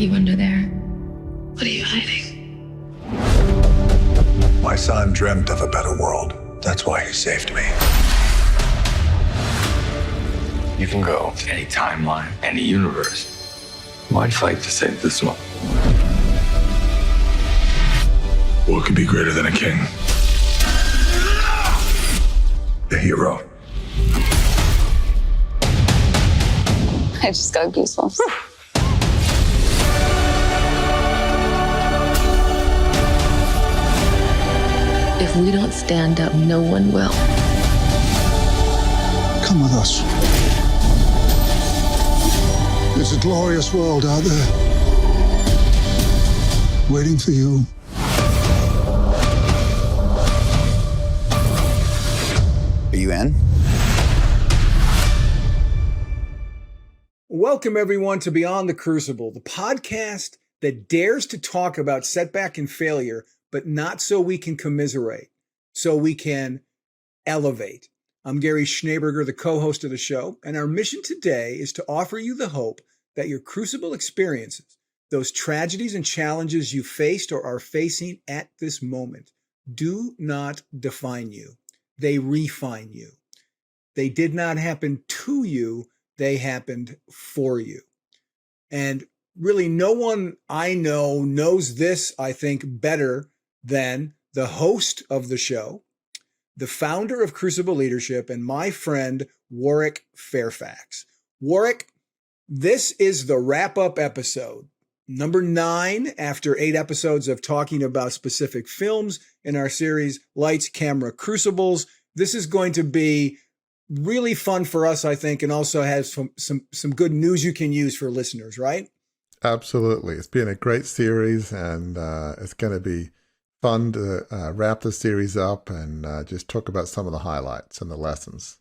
you under there. What are you hiding? My son dreamt of a better world. That's why he saved me. You can go to any timeline, any universe. Why fight to save this one? What could be greater than a king? A hero. I just got goosebumps. If we don't stand up, no one will. Come with us. There's a glorious world out there waiting for you. Are you in? Welcome, everyone, to Beyond the Crucible, the podcast that dares to talk about setback and failure, but not so we can commiserate, so we can elevate. I'm Gary Schneeberger, the co-host of the show, and our mission today is to offer you the hope that your crucible experiences, those tragedies and challenges you faced or are facing at this moment, do not define you. They refine you. They did not happen to you. They happened for you. And really, no one I know knows this, I think, better than the host of the show, the founder of Crucible Leadership, and my friend, Warwick Fairfax. Warwick, this is the wrap-up episode, number 9, after 8 episodes of talking about specific films in our series, Lights, Camera, Crucibles. This is going to be really fun for us, I think, and also has some good news you can use for listeners, right? Absolutely. It's been a great series, and it's going to be fun to wrap the series up and just talk about some of the highlights and the lessons.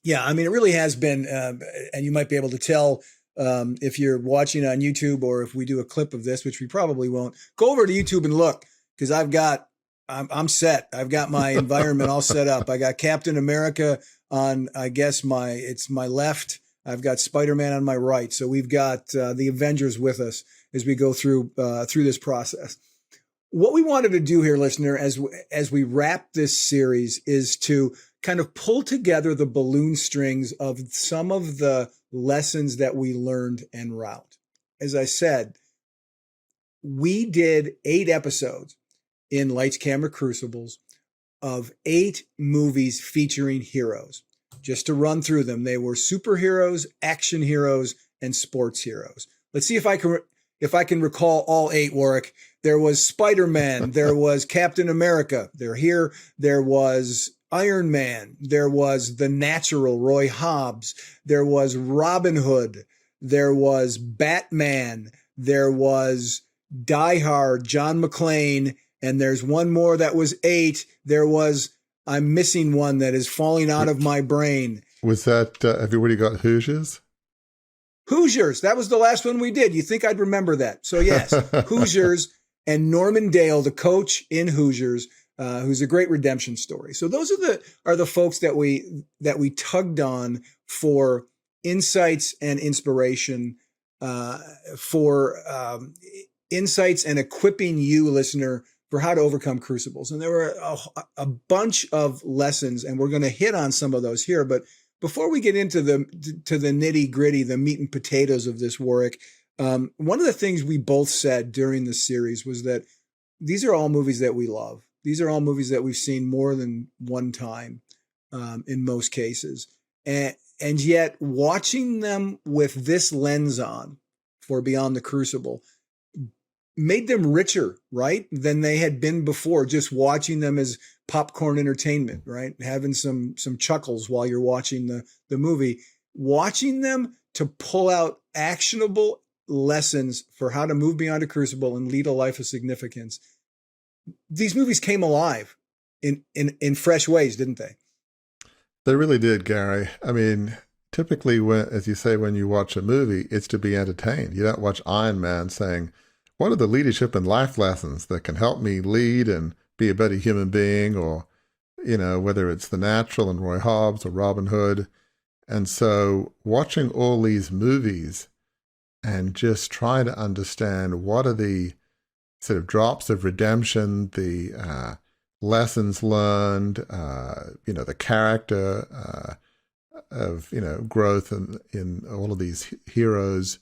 Yeah, I mean, it really has been, and you might be able to tell if you're watching on YouTube or if we do a clip of this, which we probably won't. Go over to YouTube and look, because I'm set. I've got my environment all set up. I got Captain America on, I guess, my left. I've got Spider-Man on my right. So we've got the Avengers with us as we go through this process. What we wanted to do here, listener, as we wrap this series, is to kind of pull together the balloon strings of some of the lessons that we learned en route. As I said, we did 8 episodes in Lights, Camera, Crucibles of 8 movies featuring heroes. Just to run through them, they were superheroes, action heroes, and sports heroes. Let's see if I can recall all 8, Warwick. There was Spider-Man, there was Captain America, they're here. There was Iron Man, there was The Natural, Roy Hobbs, there was Robin Hood, there was Batman, there was Die Hard, John McClane, and there's one more that was 8. I'm missing one that is falling out of my brain. Was that Everybody Got Hoosiers? Hoosiers. That was the last one we did. You think I'd remember that? So yes, Hoosiers and Norman Dale, the coach in Hoosiers, who's a great redemption story. So those are the folks that we tugged on for insights and inspiration, for insights and equipping you, listener, for how to overcome crucibles. And there were a bunch of lessons, and we're going to hit on some of those here. But before we get into the nitty gritty, the meat and potatoes of this, Warwick, one of the things we both said during the series was that these are all movies that we love. These are all movies that we've seen more than one time, in most cases. And yet watching them with this lens on for Beyond the Crucible made them richer, right, than they had been before, just watching them as popcorn entertainment, right? Having some chuckles while you're watching the movie, watching them to pull out actionable lessons for how to move beyond a crucible and lead a life of significance. These movies came alive in fresh ways, didn't they? They really did, Gary. I mean, typically, as you say, when you watch a movie, it's to be entertained. You don't watch Iron Man saying, what are the leadership and life lessons that can help me lead and be a better human being? Or, whether it's The Natural and Roy Hobbs or Robin Hood. And so watching all these movies and just trying to understand what are the sort of drops of redemption, the lessons learned, the character of, growth in all of these heroes.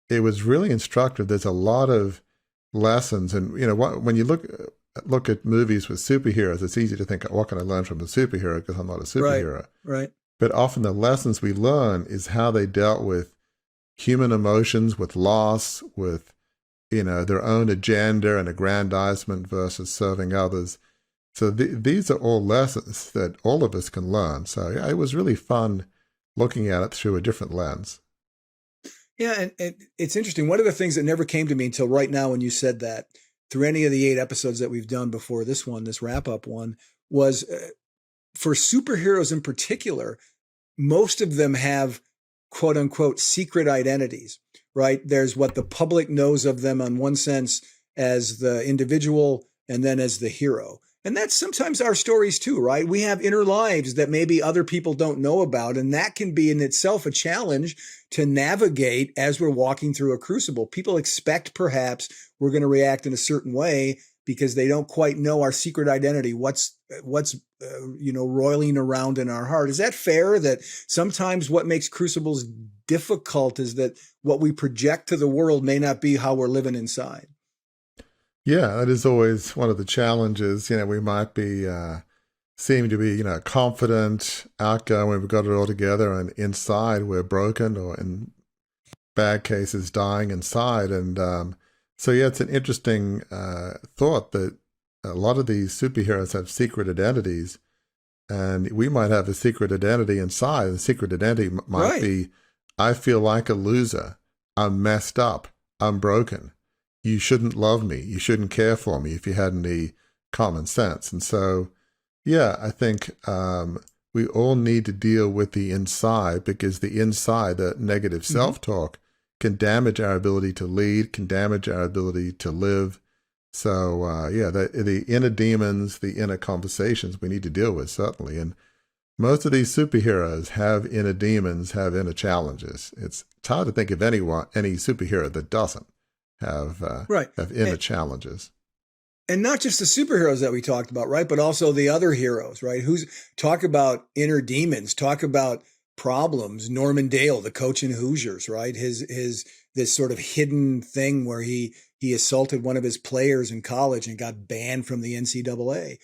It was really instructive. There's a lot of lessons. And, when you look at movies with superheroes, it's easy to think, what can I learn from a superhero because I'm not a superhero. Right. But often the lessons we learn is how they dealt with human emotions, with loss, with, their own agenda and aggrandizement versus serving others. So these are all lessons that all of us can learn. So yeah, it was really fun looking at it through a different lens. Yeah, and it's interesting. One of the things that never came to me until right now when you said that, through any of the 8 episodes that we've done before this one, this wrap-up one, was for superheroes in particular, most of them have quote-unquote secret identities, right? There's what the public knows of them in one sense as the individual and then as the hero. And that's sometimes our stories too, right? We have inner lives that maybe other people don't know about. And that can be in itself a challenge to navigate as we're walking through a crucible. People expect perhaps we're going to react in a certain way because they don't quite know our secret identity. What's roiling around in our heart. Is that fair that sometimes what makes crucibles difficult is that what we project to the world may not be how we're living inside? Yeah, that is always one of the challenges. We might be seem to be, confident, outgoing, we've got it all together, and inside we're broken, or in bad cases, dying inside. And so, yeah, it's an interesting thought that a lot of these superheroes have secret identities, and we might have a secret identity inside. The secret identity might be, I feel like a loser. I'm messed up. I'm broken. You shouldn't love me. You shouldn't care for me if you had any common sense. And so, yeah, I think we all need to deal with the inside, because the inside, the negative self-talk, can damage our ability to lead, can damage our ability to live. So, the inner demons, the inner conversations we need to deal with, certainly. And most of these superheroes have inner demons, have inner challenges. It's hard to think of any superhero that doesn't have inner challenges. And not just the superheroes that we talked about, right? But also the other heroes, right? Talk about inner demons, talk about problems. Norman Dale, the coach in Hoosiers, right? This sort of hidden thing where he assaulted one of his players in college and got banned from the NCAA.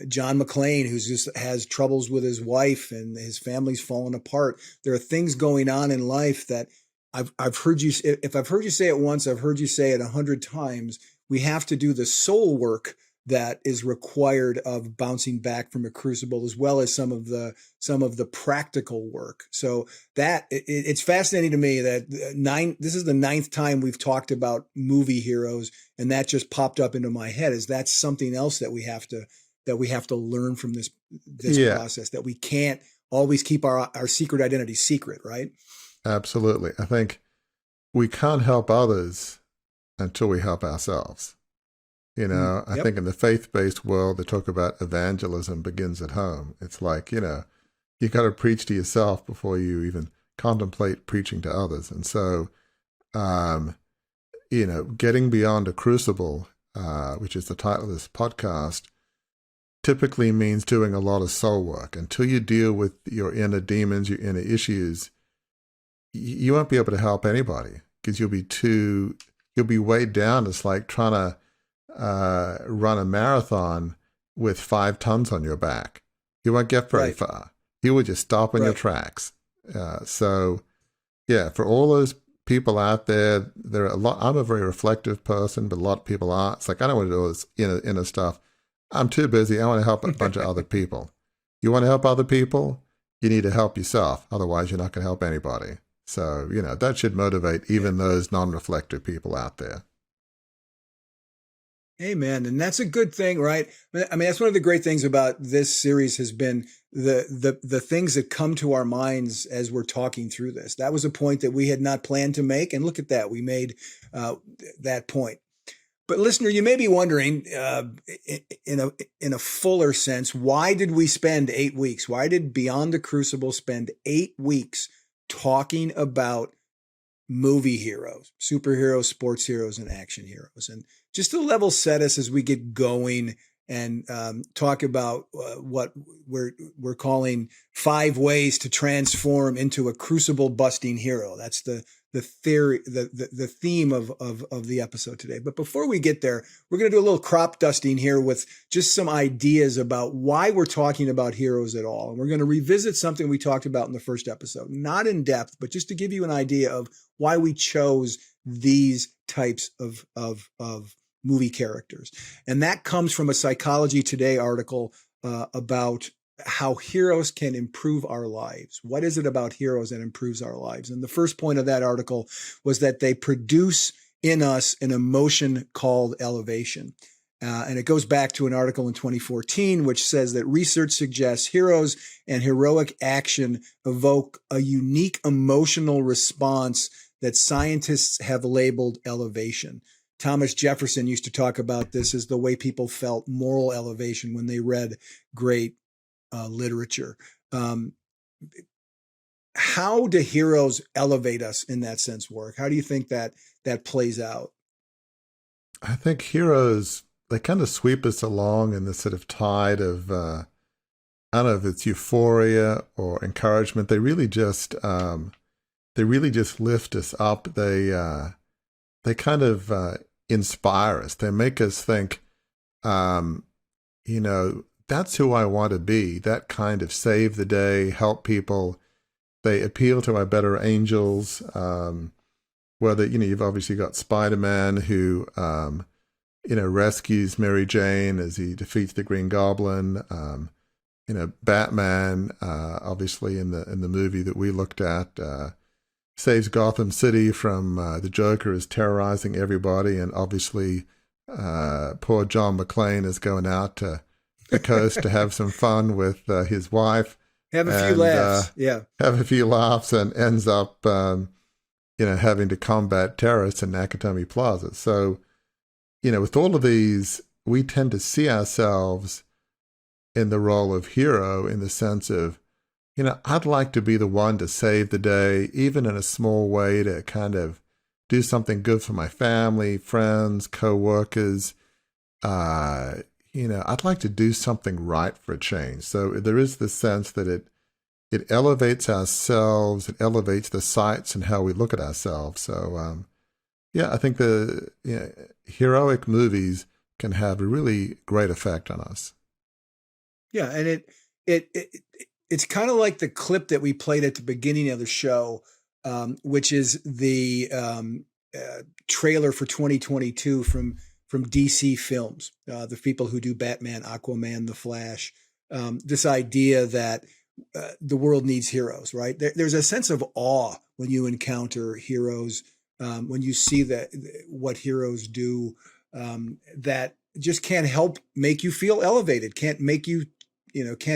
John McClane, who just has troubles with his wife and his family's fallen apart. There are things going on in life that I've heard you, if I've heard you say it once, I've heard you say it 100 times. We have to do the soul work that is required of bouncing back from a crucible, as well as some of the practical work. So that it's fascinating to me that this is the 9th time we've talked about movie heroes, and that just popped up into my head. Is that something else that we have to learn from this process, that we can't always keep our secret identity secret, right? Absolutely. I think we can't help others until we help ourselves. I think in the faith-based world, they talk about evangelism begins at home. It's like, you got to preach to yourself before you even contemplate preaching to others. And so, getting beyond a crucible, which is the title of this podcast, typically means doing a lot of soul work. Until you deal with your inner demons, your inner issues, you won't be able to help anybody, because you'll be weighed down. It's like trying to run a marathon with 5 tons on your back. You won't get very far. You will just stop in your tracks. So, for all those people out there, there are a lot. I'm a very reflective person, but a lot of people aren't. It's like, I don't want to do all this inner stuff. I'm too busy. I want to help a bunch of other people. You want to help other people? You need to help yourself. Otherwise, you're not going to help anybody. So, that should motivate even those non-reflective people out there. Amen. And that's a good thing, right? I mean, that's one of the great things about this series has been the things that come to our minds as we're talking through this. That was a point that we had not planned to make. And look at that. We made that point. But listener, you may be wondering, in a fuller sense, why did we spend 8 weeks? Why did Beyond the Crucible spend 8 weeks talking about movie heroes, superheroes, sports heroes, and action heroes. And just to level set us as we get going and talk about what we're calling 5 ways to transform into a crucible busting hero. That's the theory, the theme of the episode today. But before we get there, we're going to do a little crop dusting here with just some ideas about why we're talking about heroes at all. And we're going to revisit something we talked about in the first episode, not in depth, but just to give you an idea of why we chose these types of movie characters. And that comes from a Psychology Today article about how heroes can improve our lives. What is it about heroes that improves our lives? And the first point of that article was that they produce in us an emotion called elevation. And it goes back to an article in 2014, which says that research suggests heroes and heroic action evoke a unique emotional response that scientists have labeled elevation. Thomas Jefferson used to talk about this as the way people felt moral elevation when they read great literature. How do heroes elevate us in that sense, Warwick? How do you think that plays out? I think heroes, they kind of sweep us along in this sort of tide of, I don't know if it's euphoria or encouragement. They really just lift us up. They kind of inspire us. They make us think, that's who I want to be, that kind of save the day, help people. They appeal to our better angels. Whether, you've obviously got Spider-Man who, rescues Mary Jane as he defeats the Green Goblin. Batman, obviously in the movie that we looked at, saves Gotham City from the Joker is terrorizing everybody. And obviously, poor John McClane is going out to the coast to have some fun with his wife. Have a few laughs. Have a few laughs and ends up, having to combat terrorists in Nakatomi Plaza. So, with all of these, we tend to see ourselves in the role of hero in the sense of, I'd like to be the one to save the day, even in a small way, to kind of do something good for my family, friends, co-workers. I'd like to do something right for a change. So there is this sense that it elevates ourselves, it elevates the sights and how we look at ourselves. So, I think the heroic movies can have a really great effect on us. Yeah, and it's kind of like the clip that we played at the beginning of the show, which is the trailer for 2022 from DC Films, the people who do Batman, Aquaman, The Flash. This idea that the world needs heroes, right? There's a sense of awe when you encounter heroes, when you see what heroes do, that just can't help make you feel elevated, can't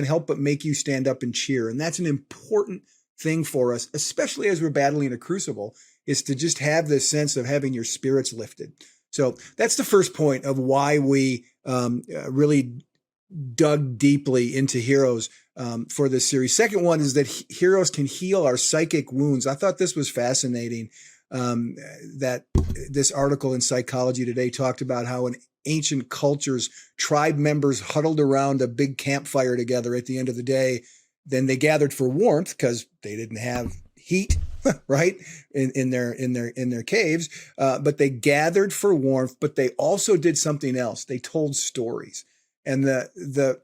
help but make you stand up and cheer. And that's an important thing for us, especially as we're battling a crucible, is to just have this sense of having your spirits lifted. So that's the first point of why we really dug deeply into heroes for this series. Second one is that heroes can heal our psychic wounds. I thought this was fascinating, that this article in Psychology Today talked about how in ancient cultures, tribe members huddled around a big campfire together at the end of the day. Then they gathered for warmth because they didn't have heat, right, in their caves. But they gathered for warmth, but they also did something else. They told stories. And the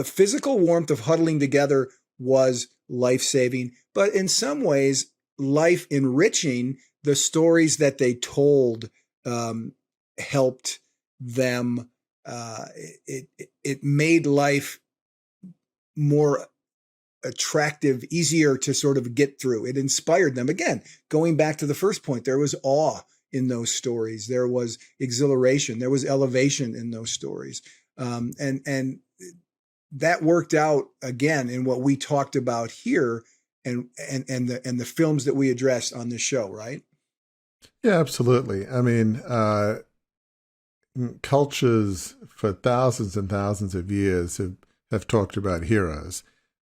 physical warmth of huddling together was life-saving, but in some ways, life-enriching. The stories that they told helped them. It made life more attractive, easier to sort of get through. It inspired them. Again, going back to the first point, there was awe in those stories. There was exhilaration. There was elevation in those stories. And that worked out again in what we talked about here and the films that we addressed on this show, right? Yeah, absolutely. I mean, cultures for thousands and thousands of years have talked about heroes.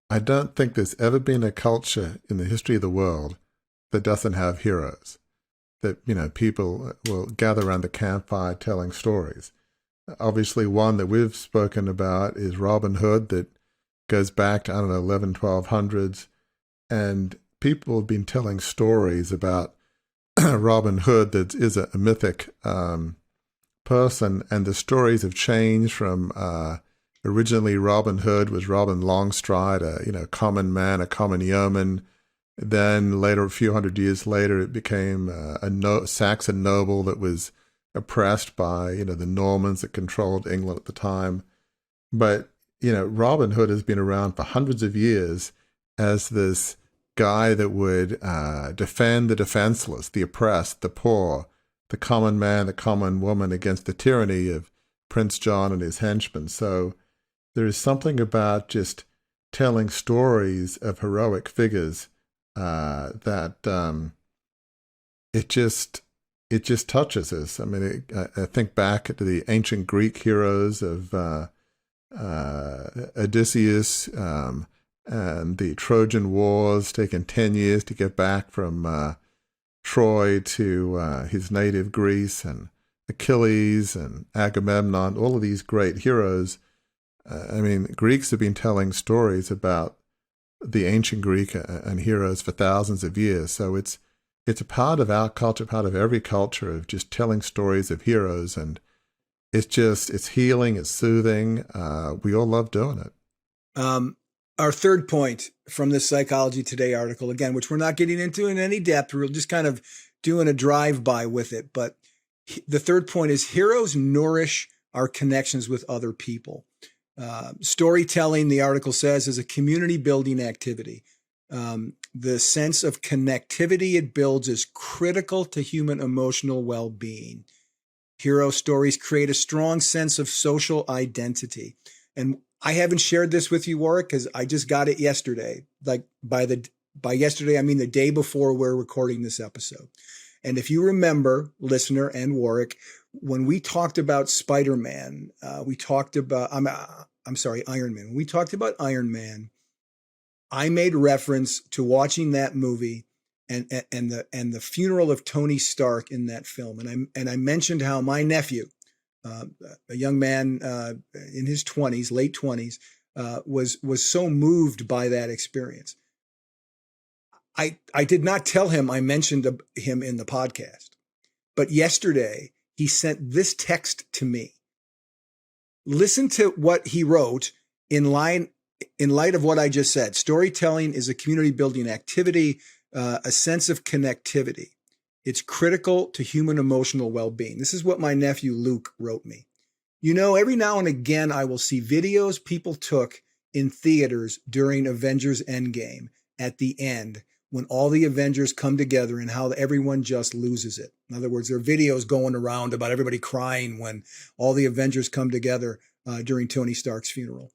I don't think there's ever been a culture in the history of the world that doesn't have heroes. That, you know, people will gather around the campfire telling stories. Obviously, one that we've spoken about is Robin Hood, that goes back to, 1200s. And people have been telling stories about Robin Hood that is a mythic person. And the stories have changed from originally Robin Hood was Robin Longstride, a common man, a common yeoman. Then later, a few hundred years later, it became a Saxon noble that was oppressed by, the Normans that controlled England at the time. But, Robin Hood has been around for hundreds of years as this guy that would defend the defenseless, the oppressed, the poor, the common man, the common woman against the tyranny of Prince John and his henchmen. So there is something about just telling stories of heroic figures that it just touches us. I mean, I think back to the ancient Greek heroes of Odysseus and the Trojan Wars, taking 10 years to get back from Troy to his native Greece, and Achilles and Agamemnon, all of these great heroes. Greeks have been telling stories about the ancient Greek and heroes for thousands of years. So it's a part of our culture, part of every culture, of just telling stories of heroes. And it's healing, it's soothing. We all love doing it. Our third point from this Psychology Today article, again, which we're not getting into in any depth, we're just kind of doing a drive-by with it. But the third point is heroes nourish our connections with other people. Storytelling, the article says, is a community building activity. The sense of connectivity it builds is critical to human emotional well-being. Hero stories create a strong sense of social identity. And I haven't shared this with you, Warwick, because I just got it yesterday. Like by yesterday, I mean the day before we're recording this episode. And if you remember, listener and Warwick, when we talked about Spider-Man, we talked about, Iron Man. When we talked about Iron Man, I made reference to watching that movie and the funeral of Tony Stark in that film. And I mentioned how my nephew, a young man in his 20s, late 20s, was so moved by that experience. I did not tell him I mentioned him in the podcast, but yesterday he sent this text to me. Listen to what he wrote in light of what I just said. Storytelling is a community building activity, a sense of connectivity. It's critical to human emotional well-being. This is what my nephew Luke wrote me. Every now and again, I will see videos people took in theaters during Avengers Endgame at the end, when all the Avengers come together and how everyone just loses it. In other words, there are videos going around about everybody crying when all the Avengers come together during Tony Stark's funeral.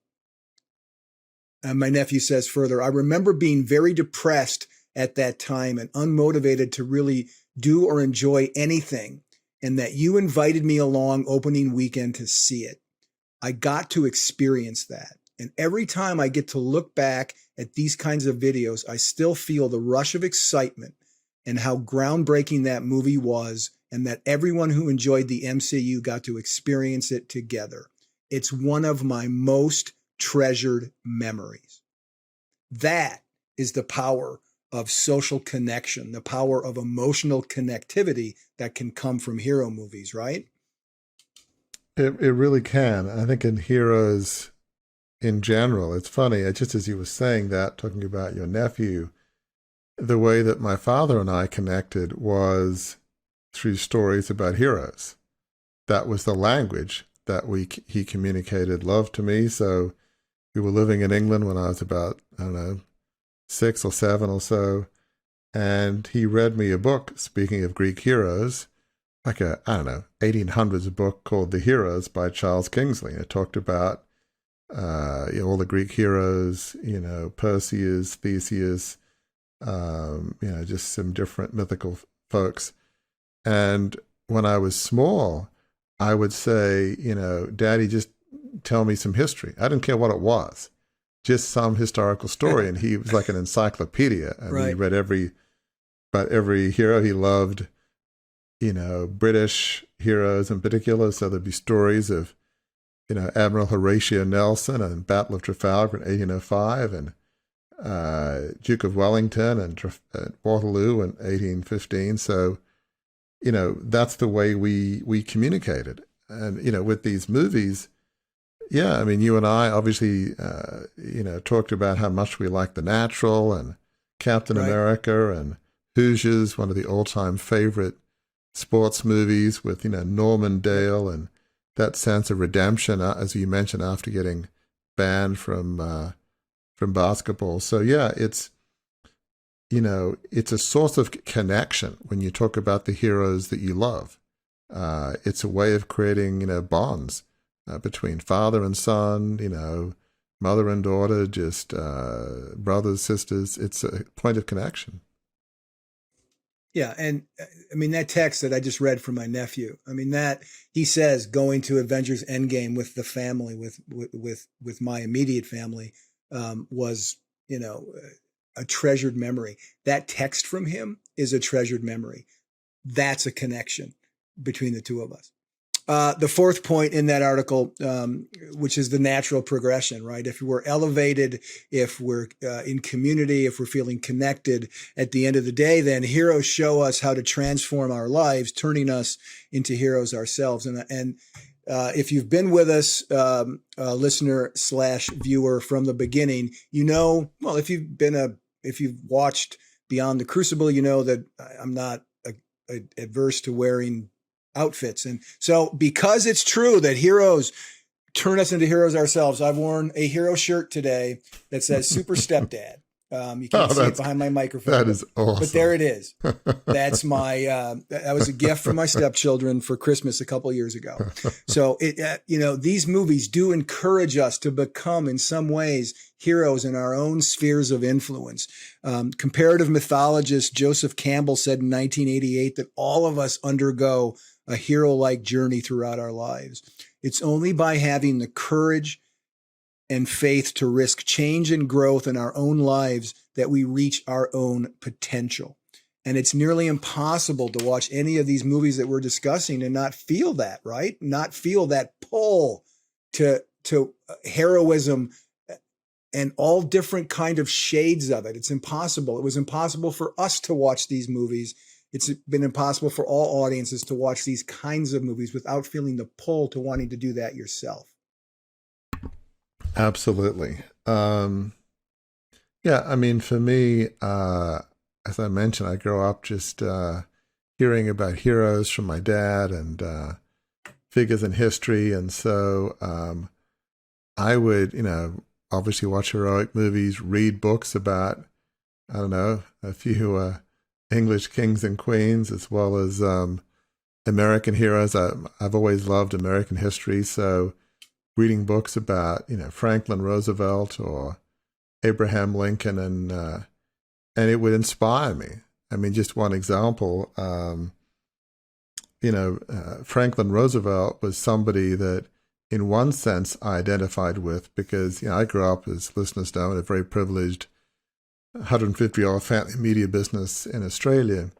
And my nephew says further, I remember being very depressed at that time and unmotivated to really do or enjoy anything, and that you invited me along opening weekend to see it. I got to experience that. And every time I get to look back at these kinds of videos, I still feel the rush of excitement and how groundbreaking that movie was, and that everyone who enjoyed the MCU got to experience it together. It's one of my most treasured memories. That is the power of social connection, the power of emotional connectivity that can come from hero movies, right? It really can. I think in heroes in general, it's funny, just as you were saying that, talking about your nephew, the way that my father and I connected was through stories about heroes. That was the language that he communicated love to me. So we were living in England when I was about, 6 or 7 or so. And he read me a book, speaking of Greek heroes, like 1800s book called The Heroes by Charles Kingsley. And it talked about all the Greek heroes, Perseus, Theseus, just some different mythical folks. And when I was small, I would say, Daddy, just tell me some history. I didn't care what it was, just some historical story. And he was like an encyclopedia. And right. He read every about every hero. He loved, British heroes in particular. So there'd be stories of, Admiral Horatio Nelson and Battle of Trafalgar in 1805, and Duke of Wellington and Waterloo in 1815. So, that's the way we communicated. And, with these movies, yeah, I mean, you and I obviously, talked about how much we like The Natural and Captain America and Hoosiers, one of the all-time favorite sports movies with, Norman Dale and that sense of redemption, as you mentioned, after getting banned from basketball. So yeah, it's a source of connection when you talk about the heroes that you love. It's a way of creating, bonds between father and son, mother and daughter, just brothers, sisters. It's a point of connection. Yeah, and I mean that text that I just read from my nephew. I mean that he says going to Avengers Endgame with the family, with my immediate family, was a treasured memory. That text from him is a treasured memory. That's a connection between the two of us. The fourth point in that article, which is the natural progression, right? If we're elevated, if we're in community, if we're feeling connected at the end of the day, then heroes show us how to transform our lives, turning us into heroes ourselves. And if you've been with us, listener / viewer from the beginning, well, if you've watched Beyond the Crucible, you know that I'm not adverse to wearing outfits. And so because it's true that heroes turn us into heroes ourselves, I've worn a hero shirt today that says Super Stepdad. You can't see it behind my microphone. That is awesome. But there it is. That's my, that was a gift from my stepchildren for Christmas a couple of years ago. So these movies do encourage us to become in some ways heroes in our own spheres of influence. Comparative mythologist Joseph Campbell said in 1988 that all of us undergo a hero-like journey throughout our lives. It's only by having the courage and faith to risk change and growth in our own lives that we reach our own potential. And it's nearly impossible to watch any of these movies that we're discussing and not feel that, right? Not feel that pull to heroism and all different kind of shades of it. It's impossible. It was impossible for us to watch these movies. It's been impossible for all audiences to watch these kinds of movies without feeling the pull to wanting to do that yourself. Absolutely. Yeah, I mean, for me, as I mentioned, I grew up just hearing about heroes from my dad and figures in history. And so I would, obviously watch heroic movies, read books about, a few English kings and queens, as well as American heroes. I've always loved American history. So reading books about, Franklin Roosevelt or Abraham Lincoln, and it would inspire me. I mean, just one example, Franklin Roosevelt was somebody that in one sense I identified with because, I grew up, as listeners know, in a very privileged 150-year-old family media business in Australia.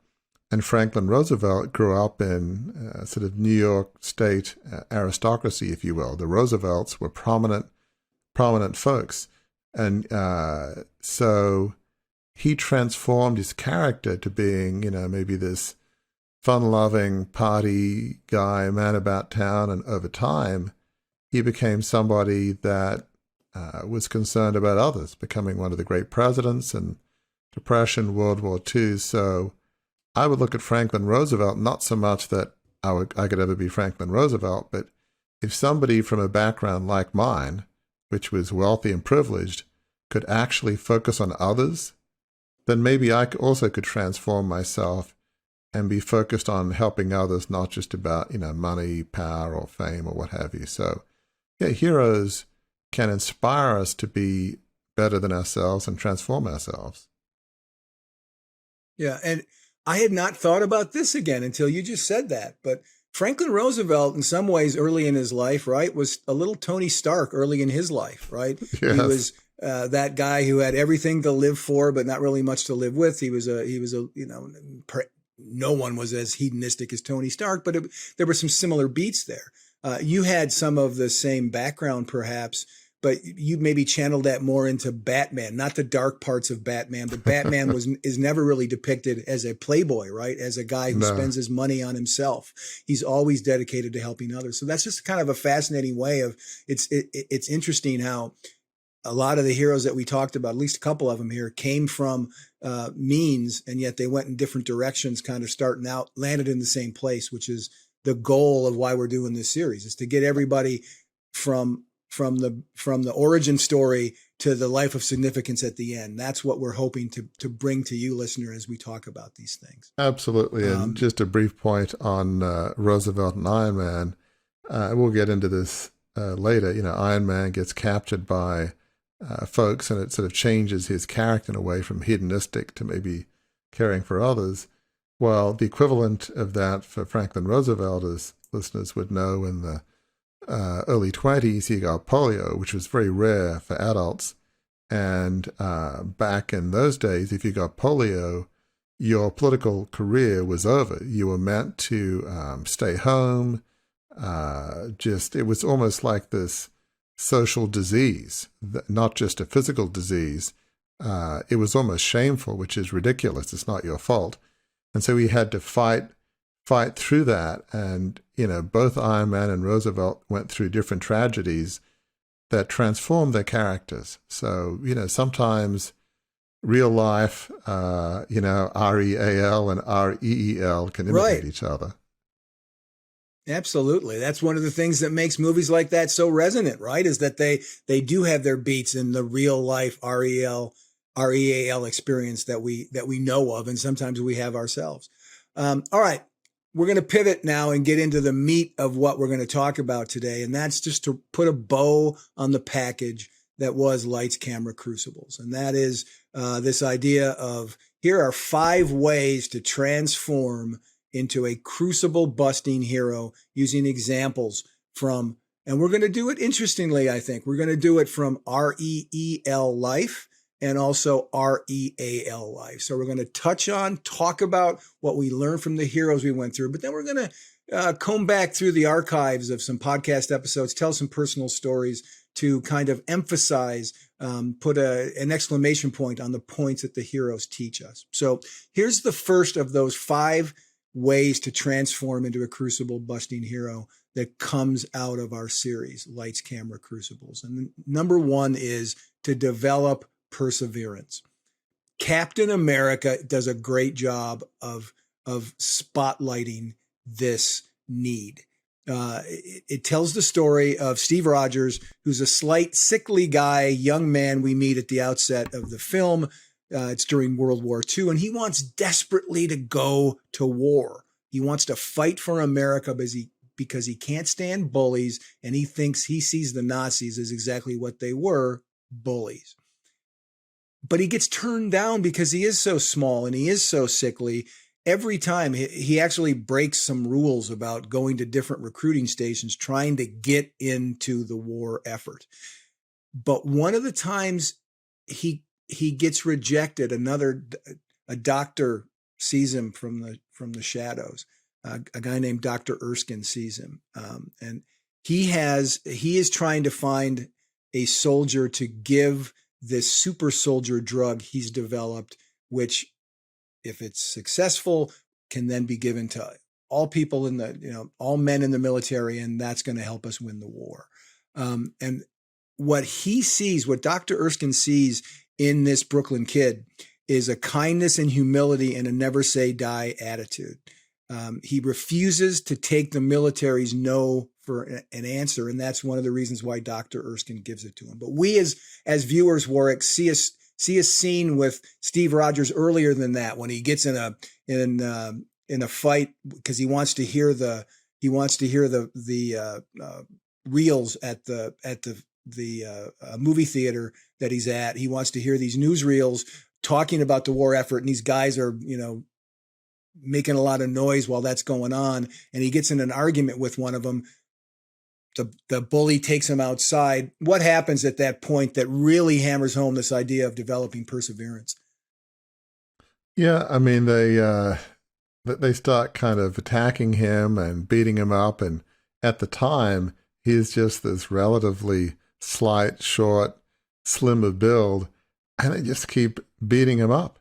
And Franklin Roosevelt grew up in sort of New York State aristocracy, if you will. The Roosevelts were prominent folks. And so he transformed his character to being, maybe this fun-loving party guy, man about town. And over time, he became somebody that was concerned about others, becoming one of the great presidents and Depression, World War II. So I would look at Franklin Roosevelt, not so much that I could ever be Franklin Roosevelt, but if somebody from a background like mine, which was wealthy and privileged, could actually focus on others, then maybe I also could transform myself and be focused on helping others, not just about, money, power, or fame, or what have you. So, yeah, heroes can inspire us to be better than ourselves and transform ourselves. Yeah, and I had not thought about this again until you just said that. But Franklin Roosevelt, in some ways, early in his life, right, was a little Tony Stark early in his life, right? Yes. He was that guy who had everything to live for, but not really much to live with. He was a, no one was as hedonistic as Tony Stark, but there were some similar beats there. You had some of the same background, perhaps, but you maybe channeled that more into Batman, not the dark parts of Batman, but Batman is never really depicted as a playboy, right? As a guy who spends his money on himself. He's always dedicated to helping others. So that's just kind of a fascinating way of, it's interesting how a lot of the heroes that we talked about, at least a couple of them here, came from means, and yet they went in different directions, kind of starting out, landed in the same place, which is the goal of why we're doing this series, is to get everybody from the origin story to the life of significance at the end. That's what we're hoping to bring to you, listener, as we talk about these things. Absolutely. And just a brief point on Roosevelt and Iron Man. We'll get into this later. Iron Man gets captured by folks, and it sort of changes his character in a way from hedonistic to maybe caring for others. Well, the equivalent of that for Franklin Roosevelt, as listeners would know, in the early 20s, he got polio, which was very rare for adults. And back in those days, if you got polio, your political career was over. You were meant to stay home. It was almost like this social disease, not just a physical disease. It was almost shameful, which is ridiculous. It's not your fault. And so he had to fight through that. And, both Iron Man and Roosevelt went through different tragedies that transformed their characters. So, sometimes real life, REAL and REEL can imitate each other. Absolutely. That's one of the things that makes movies like that so resonant, right? Is that they do have their beats in the real life REAL experience that we know of, and sometimes we have ourselves. All right. We're going to pivot now and get into the meat of what we're going to talk about today. And that's just to put a bow on the package that was Lights, Camera, Crucibles. And that is this idea of, here are 5 ways to transform into a crucible busting hero using examples from, and we're going to do it interestingly, I think. We're going to do it from REEL life and also REAL life. So we're going to talk about what we learned from the heroes we went through, but then we're going to comb back through the archives of some podcast episodes, tell some personal stories to kind of emphasize, put an exclamation point on the points that the heroes teach us. So here's the first of those 5 ways to transform into a crucible busting hero that comes out of our series, Lights, Camera, Crucibles. And number 1 is to develop perseverance. Captain America does a great job of spotlighting this need. It tells the story of Steve Rogers, who's a slight sickly guy, young man we meet at the outset of the film. It's during World War II, and he wants desperately to go to war. He wants to fight for America because he can't stand bullies, and he sees the Nazis as exactly what they were, bullies. But he gets turned down because he is so small and he is so sickly. Every time he actually breaks some rules about going to different recruiting stations, trying to get into the war effort. But one of the times he gets rejected, a doctor sees him from the shadows. A guy named Dr. Erskine sees him. And he is trying to find a soldier to give this super soldier drug he's developed, which, if it's successful, can then be given to all people all men in the military, and that's going to help us win the war. And what Dr. Erskine sees in this Brooklyn kid is a kindness and humility and a never say die attitude. He refuses to take the military's no for an answer, and that's one of the reasons why Dr. Erskine gives it to him. But we as viewers, Warwick, see a scene with Steve Rogers earlier than that, when he gets in a fight because he wants to hear the reels at the movie theater that he's at. He wants to hear these newsreels talking about the war effort, and these guys are making a lot of noise while that's going on, and he gets in an argument with one of them the bully takes him outside. What happens at that point that really hammers home this idea of developing perseverance? Yeah, I mean, they start kind of attacking him and beating him up. And at the time, he's just this relatively slight, short, slim of build, and they just keep beating him up.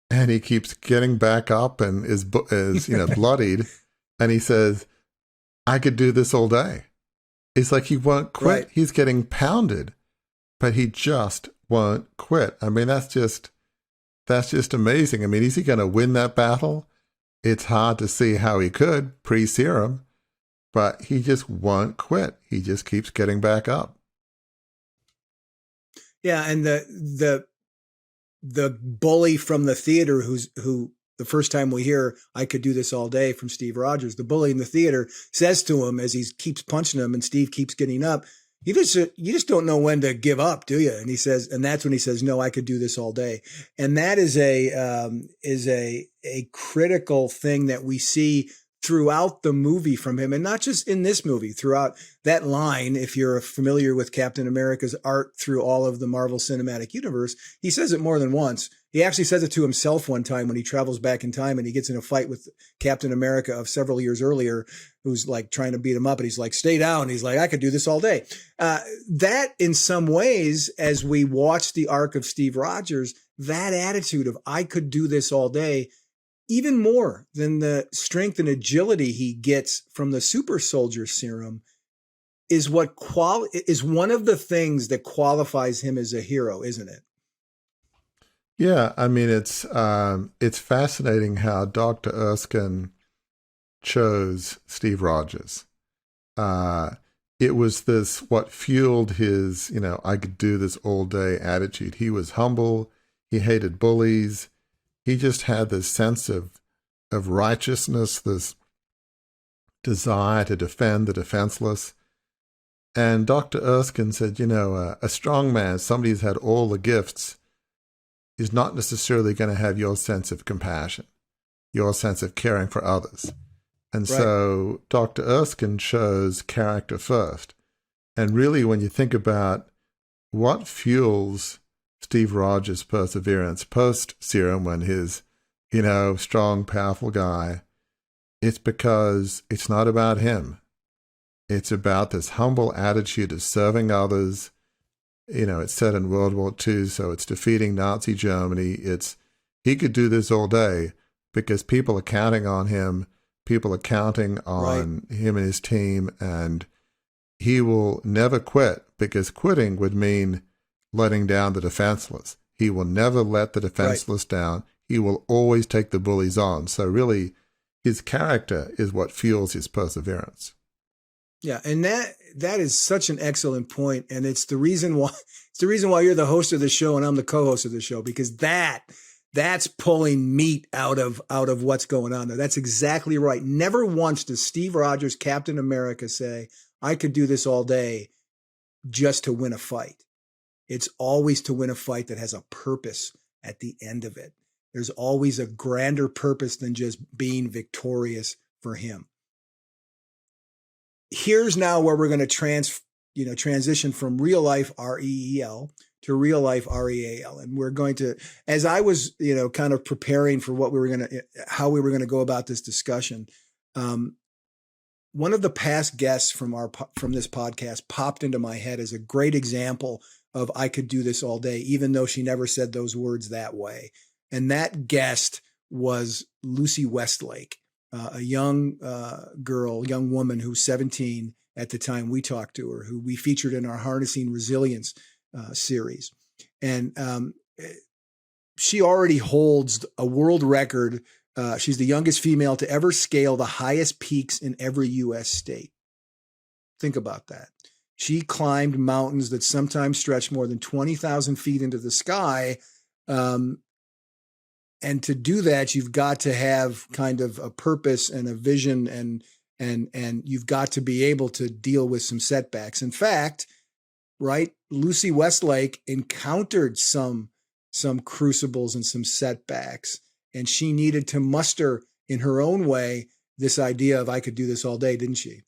And he keeps getting back up and is bloodied. And he says, I could do this all day. It's like he won't quit. Right. He's getting pounded, but he just won't quit. I mean, that's just amazing. I mean, is he going to win that battle? It's hard to see how he could pre-serum, but he just won't quit. He just keeps getting back up. Yeah, and the bully from the theater who the first time we hear I could do this all day from Steve Rogers, the bully in the theater says to him as he keeps punching him and Steve keeps getting up, you just don't know when to give up, do you? And he says, and that's when he says, no, I could do this all day. And that is a critical thing that we see throughout the movie from him, and not just in this movie, throughout that line. If you're familiar with Captain America's art through all of the Marvel Cinematic Universe, he says it more than once. He actually says it to himself one time when he travels back in time and he gets in a fight with Captain America of several years earlier, who's like trying to beat him up, and he's like, stay down. He's like, I could do this all day. That in some ways, as we watch the arc of Steve Rogers, that attitude of I could do this all day, even more than the strength and agility he gets from the super soldier serum, is what is one of the things that qualifies him as a hero, isn't it? Yeah, I mean, it's fascinating how Dr. Erskine chose Steve Rogers. It was what fueled his, I could do this all day attitude. He was humble. He hated bullies. He just had this sense of righteousness, this desire to defend the defenseless. And Dr. Erskine said, a strong man, somebody who's had all the gifts, is not necessarily going to have your sense of compassion, your sense of caring for others. And so Dr. Erskine chose character first. And really, when you think about what fuels Steve Rogers' perseverance post-serum, when his, strong, powerful guy, it's because it's not about him. It's about this humble attitude of serving others. It's set in World War II, so it's defeating Nazi Germany. He could do this all day because people are counting on him. People are counting on him and his team, and he will never quit, because quitting would mean letting down the defenseless. He will never let the defenseless down. He will always take the bullies on. So really, his character is what fuels his perseverance. Yeah, and that is such an excellent point, and it's the reason why you're the host of the show and I'm the co-host of the show, because that's pulling meat out of what's going on there. That's exactly right. Never once does Steve Rogers, Captain America, say, I could do this all day just to win a fight. It's always to win a fight that has a purpose at the end of it. There's always a grander purpose than just being victorious for him. Here's now where we're going to transition from real life REEL to real life REAL. And we're going to, as I was, kind of preparing for how we were going to go about this discussion, one of the past guests from this podcast popped into my head as a great example of I could do this all day, even though she never said those words that way. And that guest was Lucy Westlake, a young young woman who's 17 at the time we talked to her, who we featured in our Harnessing Resilience series. And she already holds a world record. She's the youngest female to ever scale the highest peaks in every U.S. state. Think about that. She climbed mountains that sometimes stretch more than 20,000 feet into the sky. And to do that, you've got to have kind of a purpose and a vision, and you've got to be able to deal with some setbacks. In fact, Lucy Westlake encountered some crucibles and some setbacks, and she needed to muster in her own way this idea of I could do this all day, didn't she?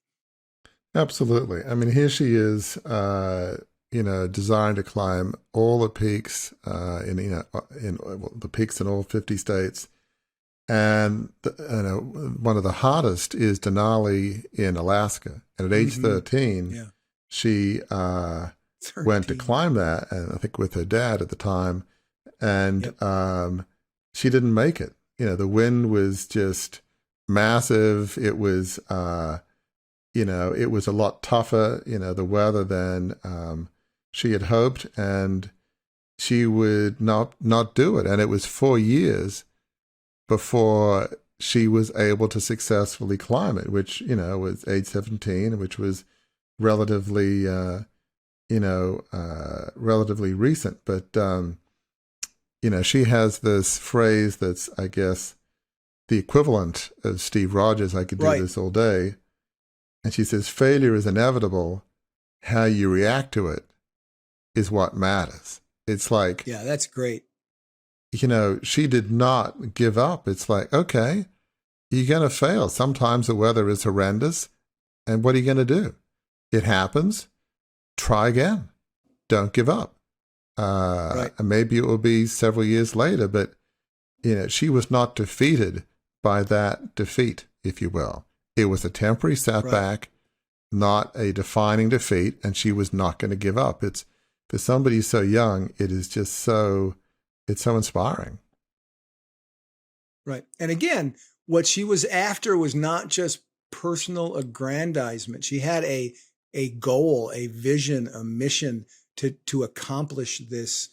Absolutely. I mean, here she is, desiring to climb all the peaks the peaks in all 50 states. And one of the hardest is Denali in Alaska. And at age 13, she went to climb that, and I think with her dad at the time, and she didn't make it. The wind was just massive. It was, it was a lot tougher, the weather than she had hoped, and she would not do it. And it was 4 years before she was able to successfully climb it, which, was age 17, which was relatively, relatively recent. But, she has this phrase that's, I guess, the equivalent of Steve Rogers, I could do this all day. And she says, failure is inevitable. How you react to it is what matters. It's like, yeah, that's great. She did not give up. It's like, okay, you're going to fail. Sometimes the weather is horrendous. And what are you going to do? It happens. Try again. Don't give up. And maybe it will be several years later, but, she was not defeated by that defeat, if you will. It was a temporary setback, not a defining defeat, and she was not going to give up. It's, for somebody so young, it is just it's so inspiring. Right. And again, what she was after was not just personal aggrandizement. She had a goal, a vision, a mission to accomplish this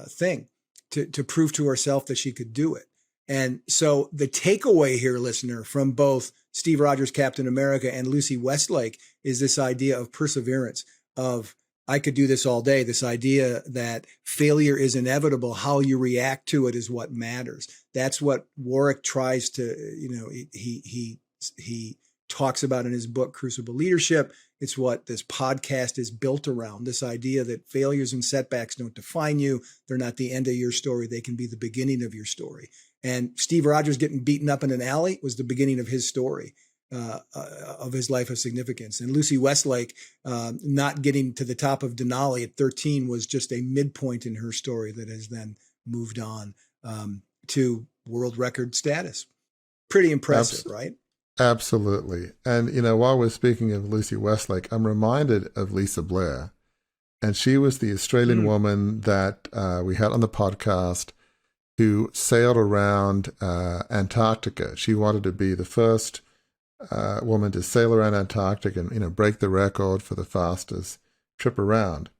thing, to prove to herself that she could do it. And so the takeaway here, listener, from both Steve Rogers, Captain America, and Lucy Westlake is this idea of perseverance, of I could do this all day. This idea that failure is inevitable. How you react to it is what matters. That's what Warwick tries to, he talks about in his book, Crucible Leadership. It's what this podcast is built around, this idea that failures and setbacks don't define you. They're not the end of your story. They can be the beginning of your story. And Steve Rogers getting beaten up in an alley was the beginning of his story, of his life of significance. And Lucy Westlake not getting to the top of Denali at 13 was just a midpoint in her story that has then moved on to world record status. Pretty impressive, right? Absolutely. And, while we're speaking of Lucy Westlake, I'm reminded of Lisa Blair. And she was the Australian woman that we had on the podcast who sailed around Antarctica. She wanted to be the first woman to sail around Antarctica and, break the record for the fastest trip around.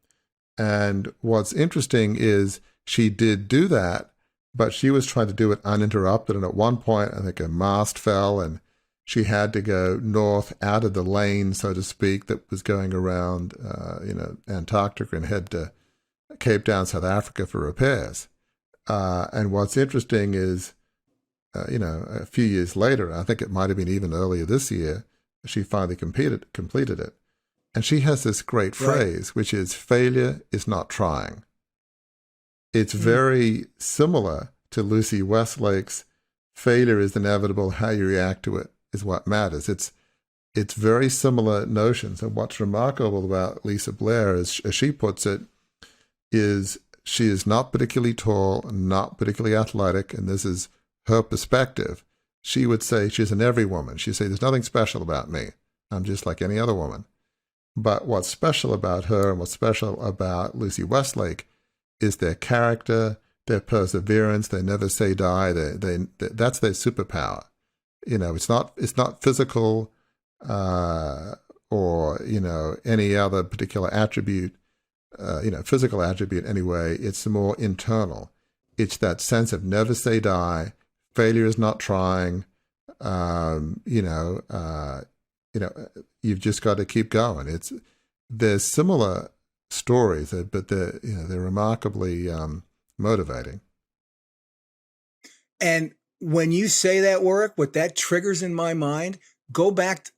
And what's interesting is she did do that, but she was trying to do it uninterrupted. And at one point, I think a mast fell and she had to go north out of the lane, so to speak, that was going around, Antarctica and head to Cape Town, South Africa for repairs. And what's interesting is, a few years later, I think it might have been even earlier this year, she finally completed it. And she has this great phrase, which is, failure is not trying. It's very similar to Lucy Westlake's, failure is inevitable, how you react to it is what matters. It's very similar notions. And what's remarkable about Lisa Blair, as she puts it, is she is not particularly tall, not particularly athletic, and this is her perspective. She would say she's an every woman. She'd say, there's nothing special about me. I'm just like any other woman. But what's special about her and what's special about Lucy Westlake is their character, their perseverance, they never say die. That's their superpower. It's not physical or any other particular attribute, physical attribute anyway. It's more internal. It's that sense of never say die. Failure is not trying. You've just got to keep going. There's similar stories, but they're remarkably motivating. And when you say that, Warwick, what that triggers in my mind, go back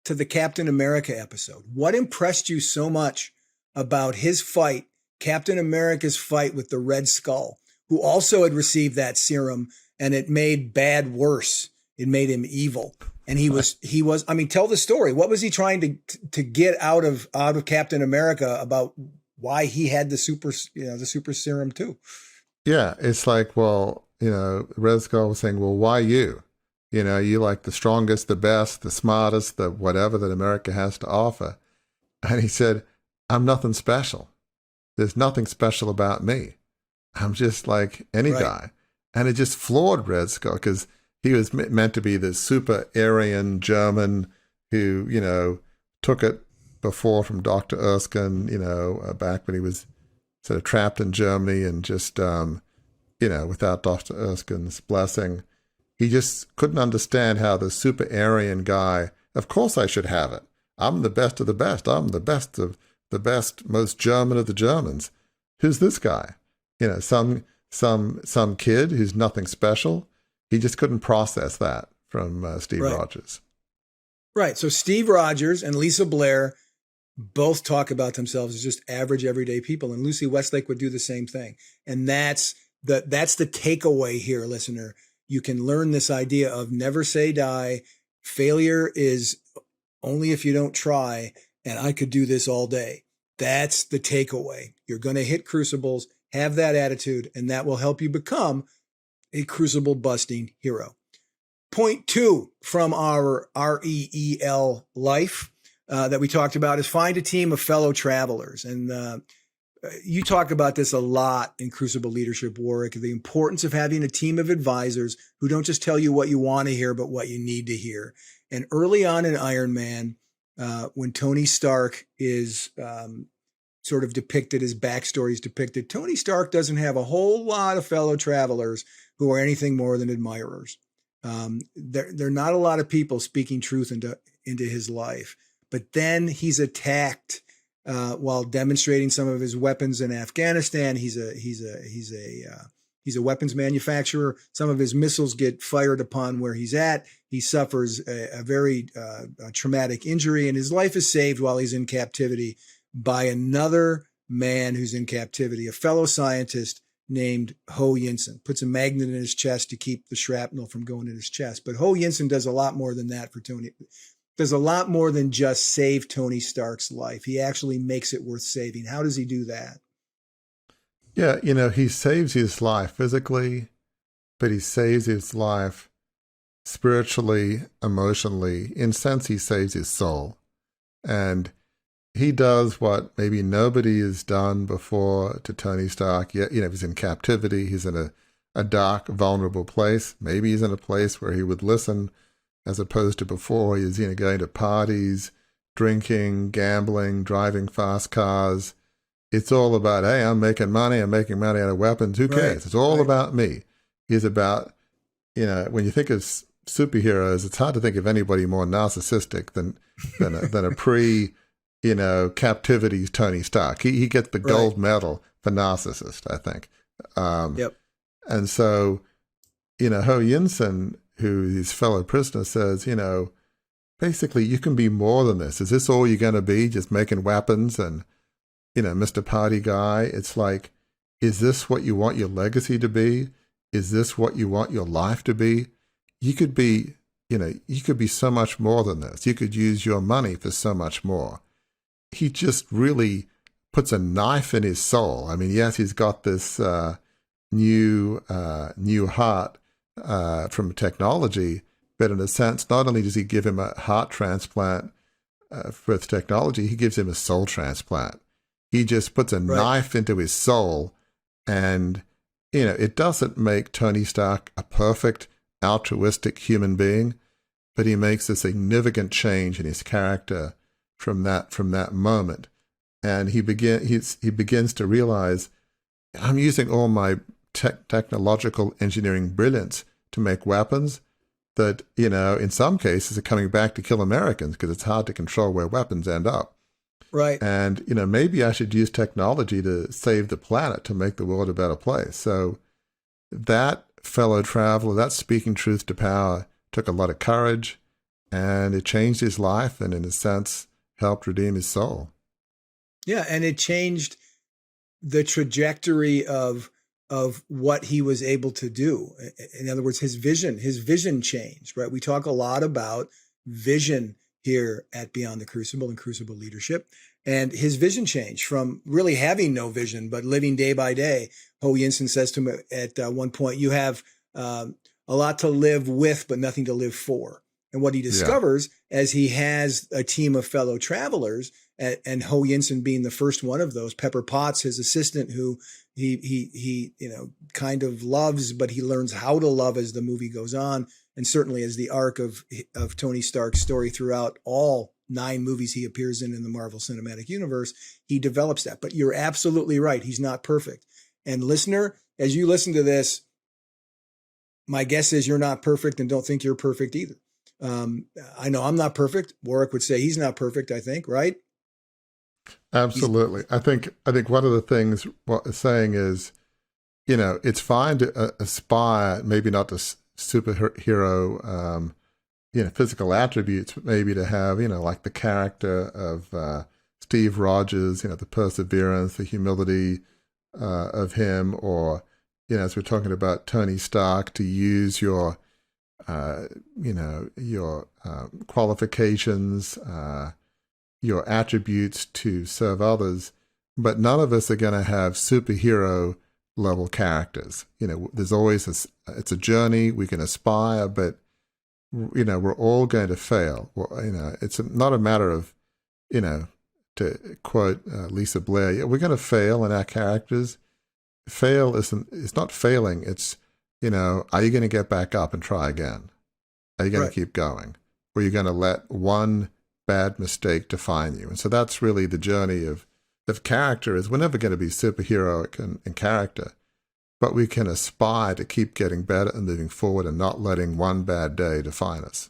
to the Captain America episode. What impressed you so much about his fight, Captain America's fight with the Red Skull, who also had received that serum, and it made bad worse It made him evil. And he was, I mean, tell the story. What was he trying to get out of Captain America about why he had the super serum too? Yeah. It's like, well, Red Skull was saying, well, why you? You like the strongest, the best, the smartest, the whatever that America has to offer. And he said, I'm nothing special. There's nothing special about me. I'm just like any guy. And it just floored Red Skull because he was meant to be this super Aryan German who, took it before from Dr. Erskine, back when he was sort of trapped in Germany and just, without Dr. Erskine's blessing. He just couldn't understand how the super Aryan guy, of course I should have it. I'm the best of the best. I'm the best of the best, most German of the Germans. Who's this guy? Some kid who's nothing special. He just couldn't process that from Steve Rogers. Right. So Steve Rogers and Lisa Blair both talk about themselves as just average, everyday people. And Lucy Westlake would do the same thing. And that's the takeaway here, listener. You can learn this idea of never say die. Failure is only if you don't try. And I could do this all day. That's the takeaway. You're going to hit crucibles, have that attitude, and that will help you become a crucible busting hero. Point 2 from our REEL life that we talked about is find a team of fellow travelers. And you talk about this a lot in Crucible Leadership, Warwick, the importance of having a team of advisors who don't just tell you what you want to hear, but what you need to hear. And early on in Iron Man, when Tony Stark is sort of depicted, his backstory is depicted, Tony Stark doesn't have a whole lot of fellow travelers who are anything more than admirers. There are not a lot of people speaking truth into his life. But then he's attacked while demonstrating some of his weapons in Afghanistan. He's a weapons manufacturer. Some of his missiles get fired upon where he's at. He suffers a very traumatic injury, and his life is saved while he's in captivity by another man who's in captivity, a fellow scientist named Ho Yinsen. Puts a magnet in his chest to keep the shrapnel from going in his chest. But Ho Yinsen does a lot more than that for Tony. Does a lot more than just save Tony Stark's life. He actually makes it worth saving. How does he do that? Yeah, he saves his life physically, but he saves his life spiritually, emotionally. In a sense, he saves his soul. And he does what maybe nobody has done before to Tony Stark. Yet, he's in captivity. He's in a dark, vulnerable place. Maybe he's in a place where he would listen, as opposed to before. He's going to parties, drinking, gambling, driving fast cars. It's all about, hey, I'm making money out of weapons. Who cares? Right. It's all about me. He's about, when you think of superheroes, it's hard to think of anybody more narcissistic than a pre, captivity Tony Stark. He gets the gold medal for narcissist, I think. Yep. And so, Ho Yinsen, who his fellow prisoner, says, basically you can be more than this. Is this all you're going to be, just making weapons and, Mr. Party Guy? It's like, is this what you want your legacy to be? Is this what you want your life to be? You could be, you could be so much more than this. You could use your money for so much more. He just really puts a knife in his soul. I mean, yes, he's got this new heart from technology, but in a sense, not only does he give him a heart transplant with technology, he gives him a soul transplant. He just puts a knife into his soul, and it doesn't make Tony Stark a perfect altruistic human being, but he makes a significant change in his character from that moment. And he begins to realize, I'm using all my technological engineering brilliance to make weapons that, in some cases are coming back to kill Americans because it's hard to control where weapons end up. Right. And, maybe I should use technology to save the planet, to make the world a better place. So that fellow traveler, that speaking truth to power, took a lot of courage, and it changed his life and, in a sense, helped redeem his soul. Yeah, and it changed the trajectory of of what he was able to do. In other words, his vision changed, right? We talk a lot about vision here at Beyond the Crucible and Crucible Leadership. And his vision changed from really having no vision, but living day by day. Ho Yinsen says to him at one point, you have a lot to live with, but nothing to live for. And what he discovers as he has a team of fellow travelers, and Ho Yinsen being the first one of those, Pepper Potts, his assistant, who he kind of loves, but he learns how to love as the movie goes on. And certainly as the arc of Tony Stark's story throughout all 9 movies he appears in the Marvel Cinematic Universe, he develops that. But you're absolutely right. He's not perfect. And listener, as you listen to this, my guess is you're not perfect and don't think you're perfect either. I know I'm not perfect. Warwick would say he's not perfect, I think, right? Absolutely. I think one of the things what it's saying is, it's fine to aspire, maybe not to superhero, physical attributes, but maybe to have, like the character of Steve Rogers, the perseverance, the humility of him, or, as we're talking about Tony Stark, to use your qualifications, your attributes to serve others, but none of us are going to have superhero level characters. There's always it's a journey. We can aspire, but we're all going to fail. Well, it's not a matter of, to quote Lisa Blair, we're going to fail in our characters. Fail it's not failing. It's, are you going to get back up and try again? Are you going to keep going? Or are you going to let one bad mistake define you? And so that's really the journey of character. Is we're never going to be superheroic in character, but we can aspire to keep getting better and moving forward and not letting one bad day define us.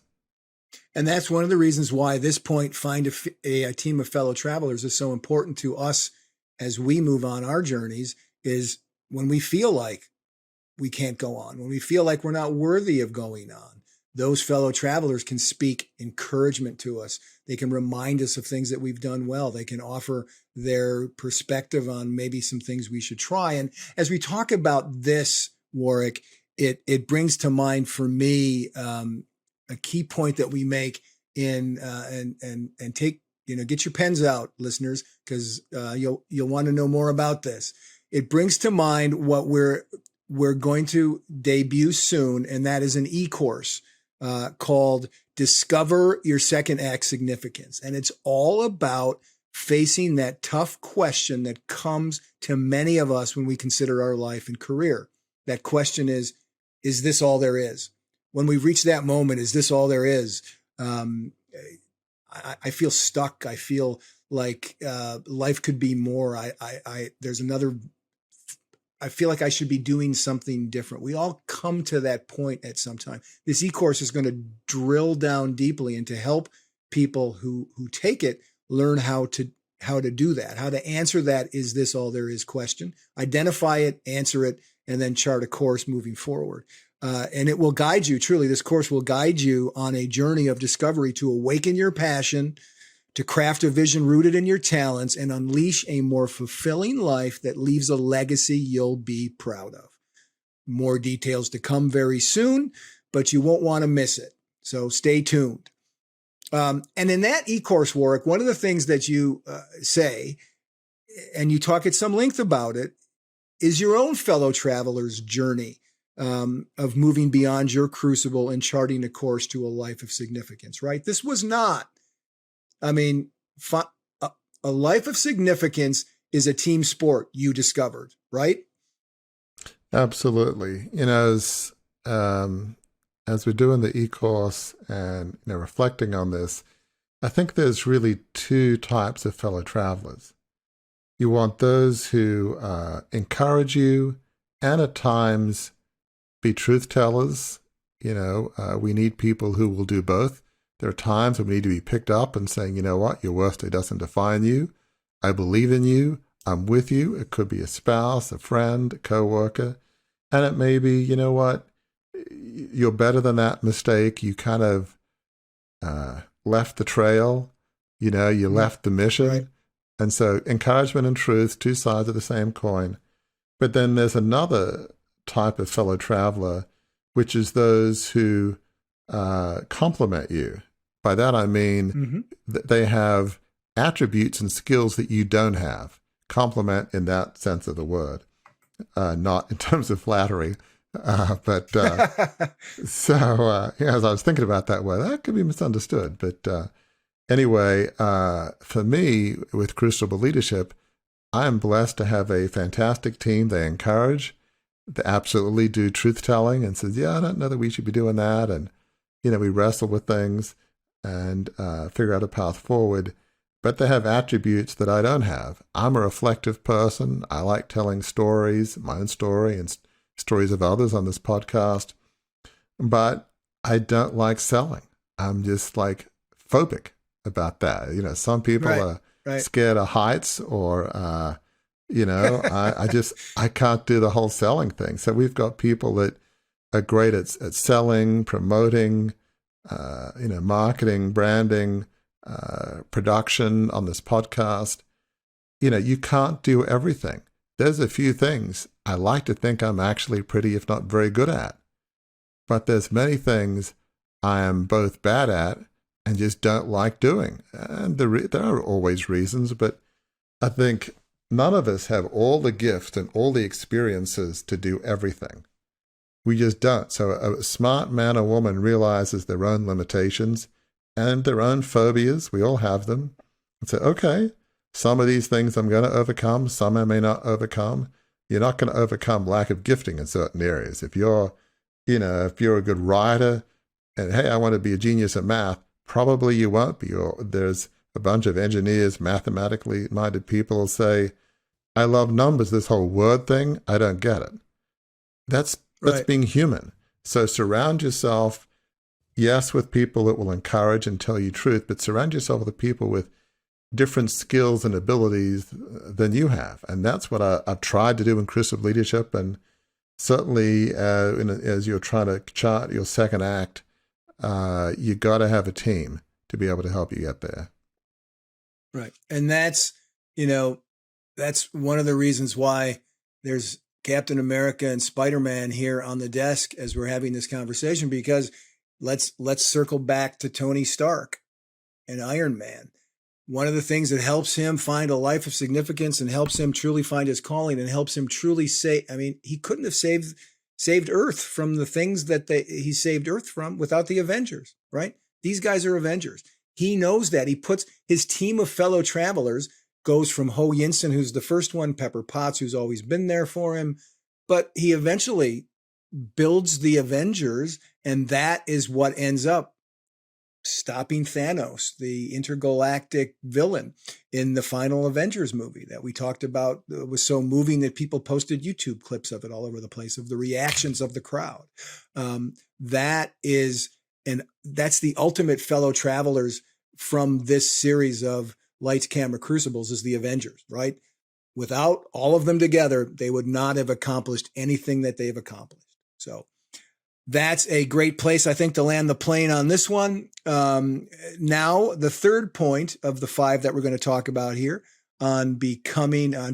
And that's one of the reasons why at this point, find a team of fellow travelers is so important to us as we move on our journeys, is when we feel like we can't go on, when we feel like we're not worthy of going on, those fellow travelers can speak encouragement to us. They can remind us of things that we've done well. They can offer their perspective on maybe some things we should try. And as we talk about this, Warwick, it brings to mind for me a key point that we make in and take, get your pens out, listeners, because you'll want to know more about this. It brings to mind what we're going to debut soon, and that is an e-course called Discover Your Second Act Significance. And it's all about facing that tough question that comes to many of us when we consider our life and career. That question is this all there is? When we reach that moment, is this all there is? I feel stuck. I feel like life could be more. I feel like I should be doing something different. We all come to that point at some time. This e-course is going to drill down deeply and to help people who take it learn how to do that, how to answer that "is this all there is" question, identify it, answer it, and then chart a course moving forward. And it will guide you, truly, this course will guide you on a journey of discovery to awaken your passion, to craft a vision rooted in your talents, and unleash a more fulfilling life that leaves a legacy you'll be proud of. More details to come very soon, but you won't want to miss it. So stay tuned. And in that e-course, Warwick, one of the things that you say, and you talk at some length about it, is your own fellow traveler's journey of moving beyond your crucible and charting a course to a life of significance, right? This was not, a life of significance is a team sport, you discovered, right? Absolutely. As we're doing the e-course and reflecting on this, I think there's really 2 types of fellow travelers. You want those who encourage you and at times be truth tellers. We need people who will do both. There are times when we need to be picked up and saying, you know what, your worst day doesn't define you. I believe in you. I'm with you. It could be a spouse, a friend, a coworker. And it may be, you know what, you're better than that mistake. You kind of left the trail, you left the mission. Right. And so encouragement and truth, 2 sides of the same coin. But then there's another type of fellow traveler, which is those who complement you. By that I mean that they have attributes and skills that you don't have. Compliment in that sense of the word, not in terms of flattery. But so as I was thinking about that word, that could be misunderstood. But anyway, for me, with Crucible Leadership, I am blessed to have a fantastic team. They encourage, they absolutely do truth-telling and says, yeah, I don't know that we should be doing that. And, we wrestle with things and figure out a path forward. But they have attributes that I don't have. I'm a reflective person. I like telling stories, my own story and stories of others on this podcast. But I don't like selling. I'm just like phobic about that. Some people are scared of heights or, I can't do the whole selling thing. So we've got people that are great at selling, promoting, marketing, branding, production on this podcast. You can't do everything. There's a few things I like to think I'm actually pretty, if not very good at. But there's many things I am both bad at and just don't like doing. And there are always reasons, but I think none of us have all the gifts and all the experiences to do everything. We just don't. So a smart man or woman realizes their own limitations and their own phobias. We all have them. And say, okay, some of these things I'm going to overcome, some I may not overcome. You're not going to overcome lack of gifting in certain areas. If you're a good writer and, hey, I want to be a genius at math, probably you won't be. Or there's a bunch of engineers, mathematically minded people say, I love numbers, this whole word thing, I don't get it. That's being human. So surround yourself, yes, with people that will encourage and tell you truth, but surround yourself with people with different skills and abilities than you have. And that's what I've tried to do in Crucible Leadership. And certainly as you're trying to chart your second act, you got to have a team to be able to help you get there. Right. And that's one of the reasons why there's Captain America and Spider-Man here on the desk as we're having this conversation, because let's circle back to Tony Stark and Iron Man. One of the things that helps him find a life of significance and helps him truly find his calling and helps him truly he couldn't have saved Earth from the things that he saved Earth from without the Avengers, right? These guys are Avengers. He knows that. He puts his team of fellow travelers, goes from Ho Yinsen, who's the first one, Pepper Potts, who's always been there for him, but he eventually builds the Avengers, and that is what ends up stopping Thanos, the intergalactic villain in the final Avengers movie that we talked about. It was so moving that people posted YouTube clips of it all over the place, of the reactions of the crowd. That's the ultimate fellow travelers from this series of Lights, Camera, Crucibles, is the Avengers, right? Without all of them together, they would not have accomplished anything that they've accomplished. So that's a great place, I think, to land the plane on this one. Now, the third point of the 5 that we're going to talk about here on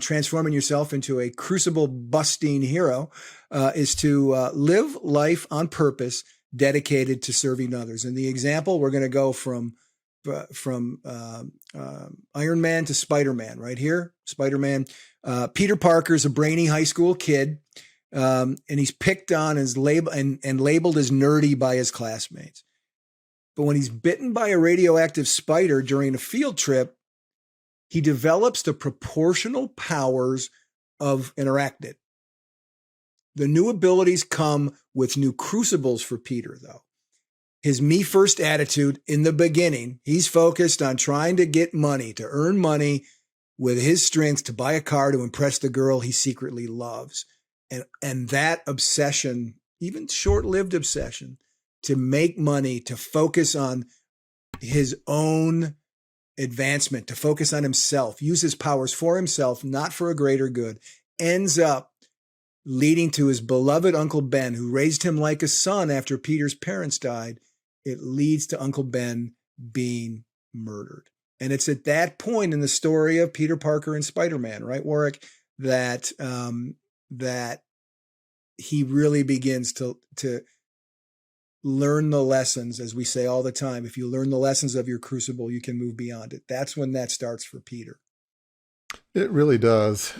transforming yourself into a crucible busting hero is to live life on purpose, dedicated to serving others. And the example, we're going to go from Iron Man to Spider-Man right here. Spider-Man. Peter Parker's a brainy high school kid. And he's picked on and labeled as nerdy by his classmates. But when he's bitten by a radioactive spider during a field trip, he develops the proportional powers of an arachnid. The new abilities come with new crucibles for Peter, though. His me first attitude in the beginning, he's focused on trying to get money, to earn money with his strength to buy a car to impress the girl he secretly loves. And that obsession, even short-lived obsession, to make money, to focus on his own advancement, to focus on himself, use his powers for himself, not for a greater good, ends up leading to his beloved Uncle Ben, who raised him like a son after Peter's parents died. It leads to Uncle Ben being murdered. And it's at that point in the story of Peter Parker and Spider-Man, right, Warwick, that that he really begins to learn the lessons, as we say all the time. If you learn the lessons of your crucible, you can move beyond it. That's when that starts for Peter. It really does.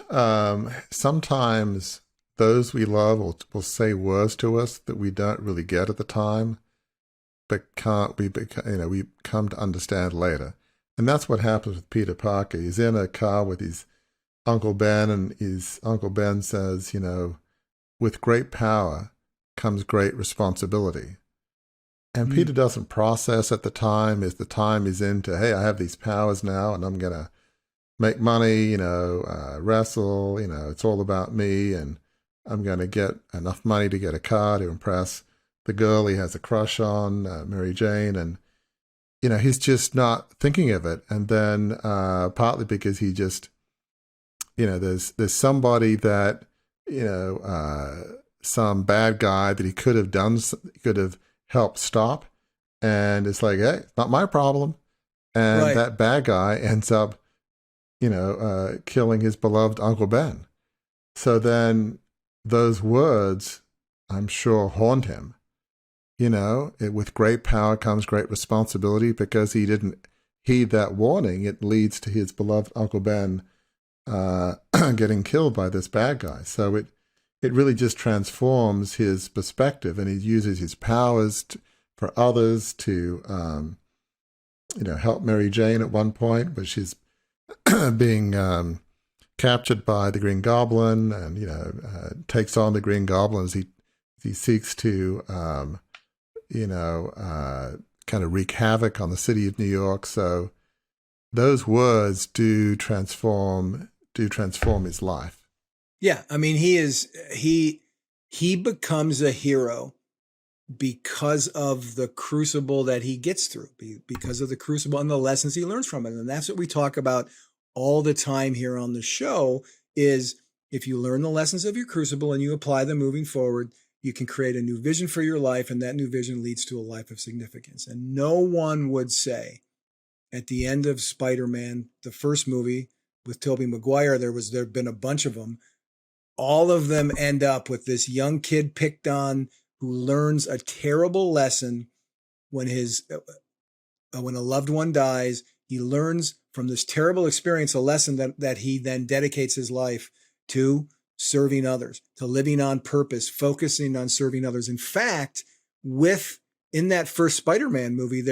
Sometimes those we love will say words to us that we don't really get at the time, but we come to understand later. And that's what happens with Peter Parker. He's in a car with his Uncle Ben, and his Uncle Ben says, with great power comes great responsibility. And Peter doesn't process at the time, as the time is into, hey, I have these powers now, and I'm going to make money, wrestle, it's all about me, and I'm going to get enough money to get a car to impress the girl he has a crush on, Mary Jane, and, he's just not thinking of it. And then partly because he just, there's somebody that, some bad guy that he could have helped stop, and it's like, hey, it's not my problem. And Right. that bad guy ends up, killing his beloved Uncle Ben. So then those words, I'm sure, haunt him. With great power comes great responsibility, because he didn't heed that warning. It leads to his beloved Uncle Ben getting killed by this bad guy. So it really just transforms his perspective, and he uses his powers for others to, help Mary Jane at one point, but she's being captured by the Green Goblin, and takes on the Green Goblin as he seeks to kind of wreak havoc on the city of New York. So those words do transform his life. Yeah, I mean, he becomes a hero because of the crucible that he gets through, because of the crucible and the lessons he learns from it. And that's what we talk about all the time here on the show, is if you learn the lessons of your crucible and you apply them moving forward, you can create a new vision for your life, and that new vision leads to a life of significance. And no one would say at the end of Spider-Man, the first movie with Tobey Maguire, there'd been a bunch of them. All of them end up with this young kid picked on who learns a terrible lesson when a loved one dies. He learns from this terrible experience a lesson that he then dedicates his life to serving others, to living on purpose, focusing on serving others. In fact, in that first Spider-Man movie,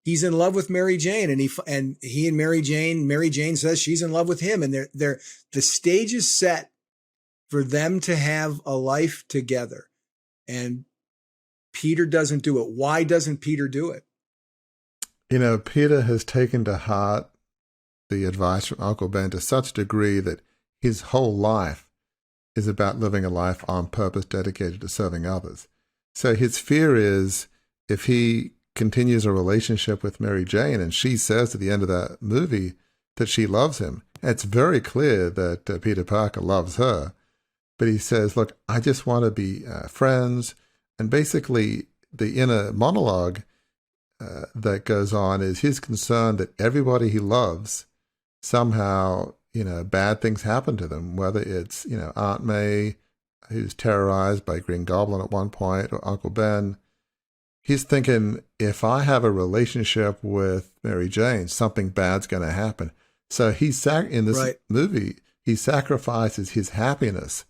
he's in love with Mary Jane, and he and Mary Jane says she's in love with him, and the stage is set for them to have a life together. And Peter doesn't do it. Why doesn't Peter do it? Peter has taken to heart the advice from Uncle Ben to such a degree that his whole life is about living a life on purpose dedicated to serving others. So his fear is, if he continues a relationship with Mary Jane, and she says at the end of that movie that she loves him, it's very clear that Peter Parker loves her. But he says, look, I just want to be friends. And basically the inner monologue that goes on is his concern that everybody he loves, somehow, bad things happen to them, whether it's, Aunt May, who's terrorized by Green Goblin at one point, or Uncle Ben. He's thinking, if I have a relationship with Mary Jane, something bad's going to happen. So in this movie, he sacrifices his happiness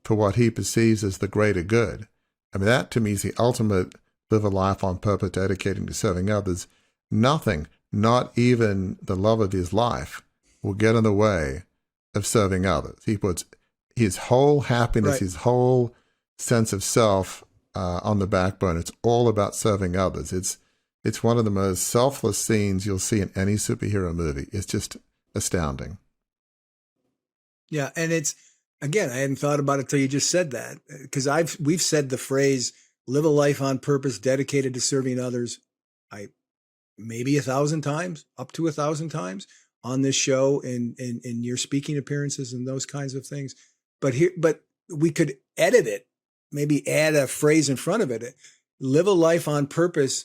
for what he perceives as the greater good. I mean, that to me is the ultimate live a life on purpose, dedicating to serving others. Nothing, not even the love of his life, will get in the way of serving others. He puts his whole happiness, his whole sense of self on the backbone. It's all about serving others. It's one of the most selfless scenes you'll see in any superhero movie. It's just astounding. Yeah, and again, I hadn't thought about it till you just said that, because we've said the phrase "live a life on purpose, dedicated to serving others," maybe 1,000 times, up to 1,000 times on this show, in your speaking appearances and those kinds of things. But we could edit it, maybe add a phrase in front of it: live a life on purpose,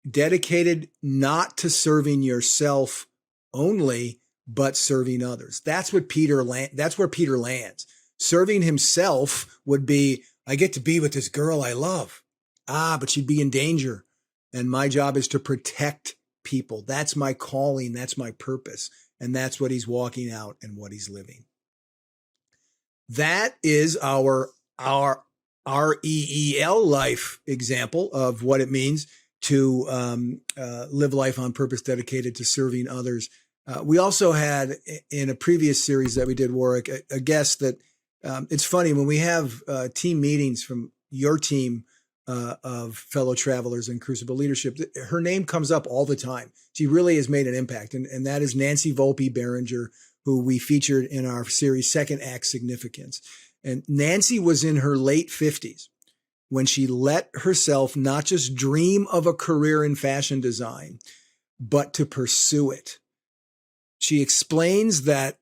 dedicated not to serving yourself only, but serving others. That's where Peter lands. Serving himself would be, I get to be with this girl I love. But she'd be in danger. And my job is to protect people. That's my calling. That's my purpose. And that's what he's walking out and what he's living. That is our REEL life example of what it means to live life on purpose dedicated to serving others. We also had in a previous series that we did, Warwick, a guest that it's funny when we have team meetings from your team of fellow travelers in Crucible leadership, her name comes up all the time. She really has made an impact. And that is Nancy Volpe Behringer, who we featured in our series, Second Act Significance. And Nancy was in her late 50s when she let herself not just dream of a career in fashion design, but to pursue it. She explains that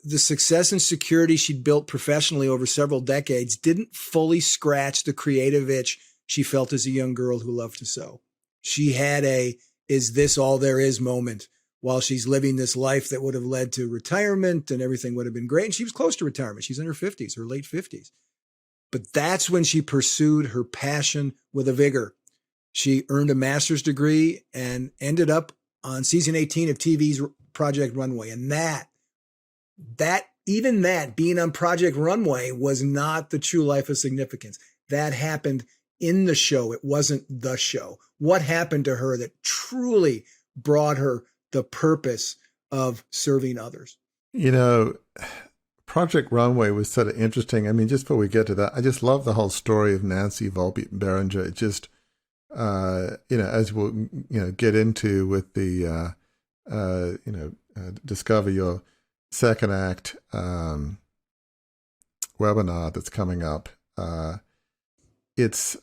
the success and security she'd built professionally over several decades didn't fully scratch the creative itch she felt as a young girl who loved to sew. She had a, is this all there is moment while she's living this life that would have led to retirement and everything would have been great. And she was close to retirement. She's in her 50s, her late 50s. But that's when she pursued her passion with a vigor. She earned a master's degree and ended up on season 18 of TV's Project Runway. And that being on Project Runway was not the true life of significance. That happened in the show. It wasn't the show. What happened to her that truly brought her the purpose of serving others? You know, Project Runway was sort of interesting. I mean, just before we get to that, I just love the whole story of Nancy Volpe Behringer. It just, as we'll, get into with the, Discover Your Second Act webinar that's coming up. She's